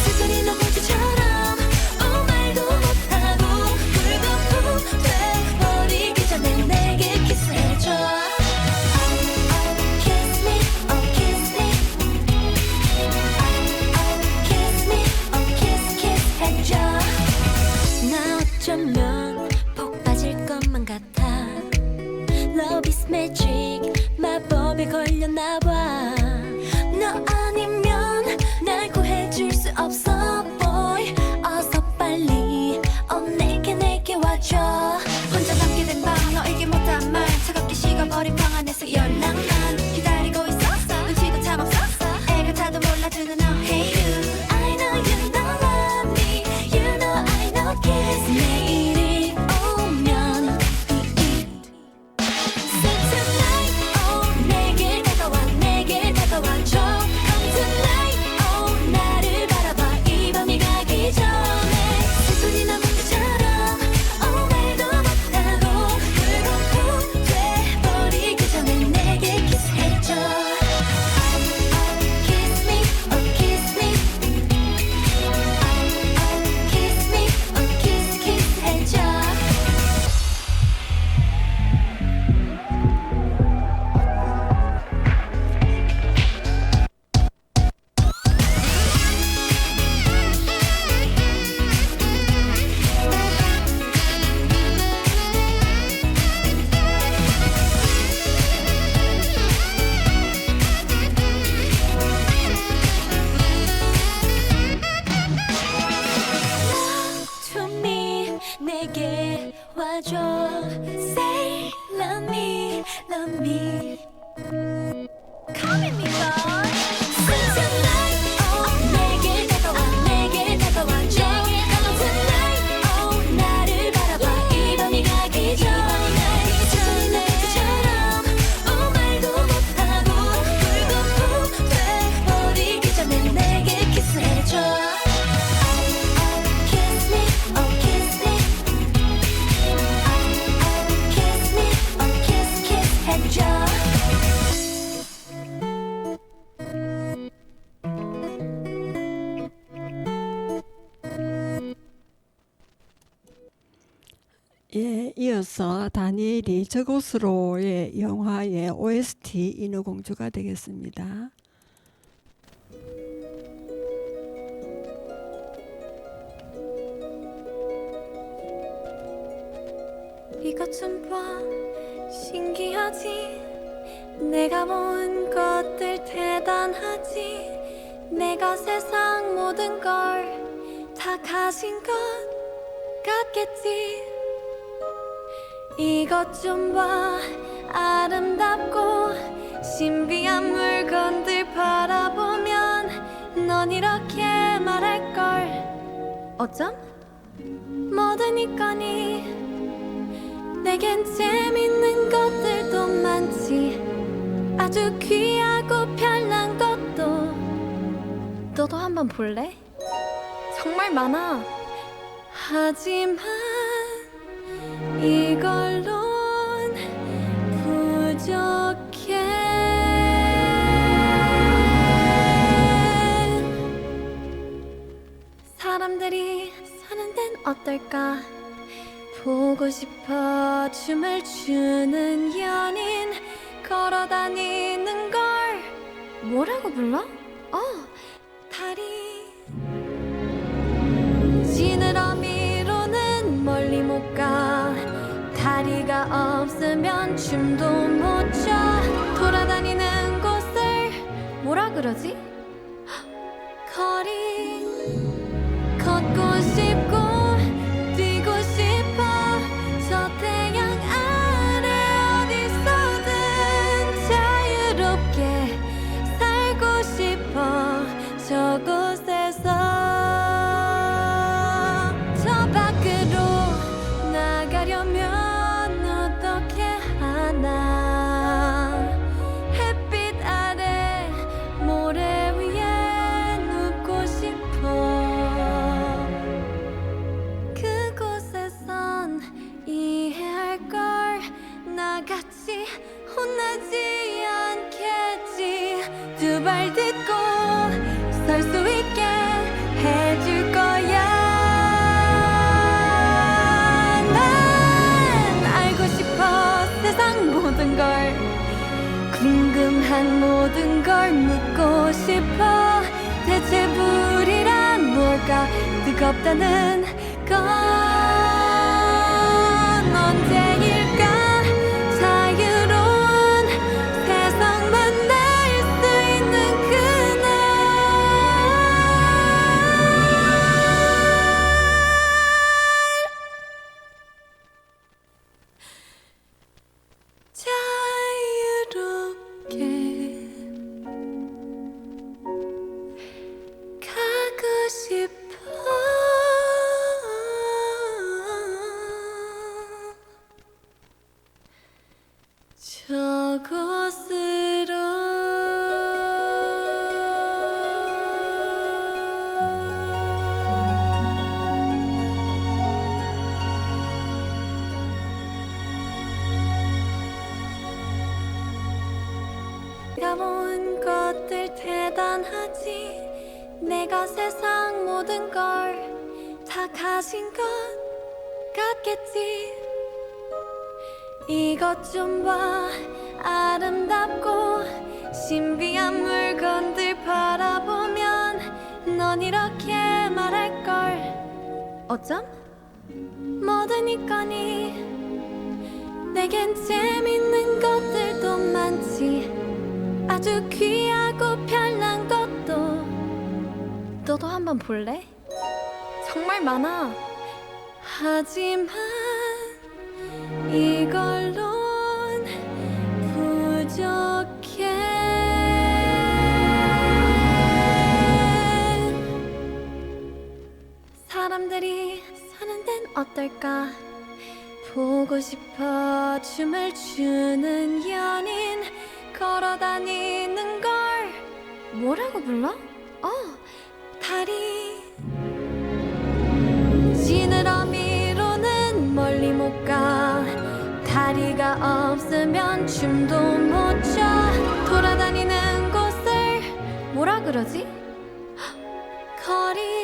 스토리 노트처럼 oh 말도 못하고 불거품 돼버리기 전에 내게 키스해줘 Kiss me oh kiss me Kiss me oh kiss 해줘 나 어쩌면 폭 빠질 것만 같아 Love is magic 마법에 걸렸나봐 너 아니면 날 구해줄 수 없어 boy 어서 빨리 내게 와줘 혼자 남게 된 밤 너에게 못한 말 차갑게 식어버린 방 안에서 연락만 기다리고 있었어 눈치도 참 없었어 애가 타도 몰라주는 너 Hey you I know you know love me You know I know kiss 내일이 오면 beat Say tonight oh 내게 다가와줘 Come tonight oh 나를 바라봐 이 밤이 가기 전에 슬픈 나무처럼 oh 말도 못하고 불거품 돼버리기 전에 내게 키스해줘 Kiss me oh kiss me Kiss me oh kiss 해줘 to me 내게 와줘 Say love me Come at me boy Say tonight oh 내게 다가와줘 Come tonight oh 나를 바라봐 이 밤이 가기 전에 스토리 노트처럼 oh 말도 못하고 불거품 돼버리기 전에 내게 키스해줘 Kiss me, oh kiss me Kiss me, oh kiss 해줘 예, 이어서 다니엘이 저곳으로의 영화의 OST 인어공주가 되겠습니다. 이것 좀 봐 신기하지 내가 모은 것들 대단하지 내가 세상 모든 걸 다 가진 것 같겠지 이것 좀 봐 아름답고 신비한 물건들 바라보면 넌 이렇게 말할걸 어쩜? 뭐든 있거니 내겐 재밌는 것들도 많지 아주 귀하고 별난 것도 너도 한번 볼래? 정말 많아 하지만 이걸론 부족해 사람들이 사는 데는 어떨까 보고 싶어 춤을 추는 연인 걸어다니는 걸 뭐라고 불러? 다리 지느러미로는 멀리 못 가 다리가 없으면 춤도 못 춰 돌아다니는 곳을 뭐라 그러지? 거리 걷고 싶고 뛰고 싶어 저 태양 아래 어디서든 자유롭게 살고 싶어 저곳에서 저 밖으로 나가려면 어떻게 하나 햇빛 아래 모래 위에 눕고 싶어 그곳에선 이해할 걸 나같이 혼나지 않겠지 두 발 딛고 설 수 있게 해줄 거야 난 알고 싶어 세상 모든 걸 궁금한 모든 걸 묻고 싶어 대체 불이란 뭘까 뜨겁다는 건 언제일까 자유로운 세상 만날 수 있는 그날 자유롭게 가고 싶어 저곳으로 가본 것들 대단하지 내가 세상 모든 걸 다 가진 것 같겠지 이것 좀 봐 아름답고 신비한 물건들 바라보면 넌 이렇게 말할걸 어쩜? 뭐드니까니 내겐 재밌는 것들도 많지 아주 귀하고 별난 것도 너도 한번 볼래? 정말 많아 하지만 이걸론 부족해 사람들이 사는 데는 어떨까 보고 싶어 춤을 추는 연인 걸어다니는 걸 뭐라고 불러? 다리 지느러미로는 멀리 못 가 다리가 없으면 춤도 못 춰 돌아다니는 곳을 뭐라 그러지? 거리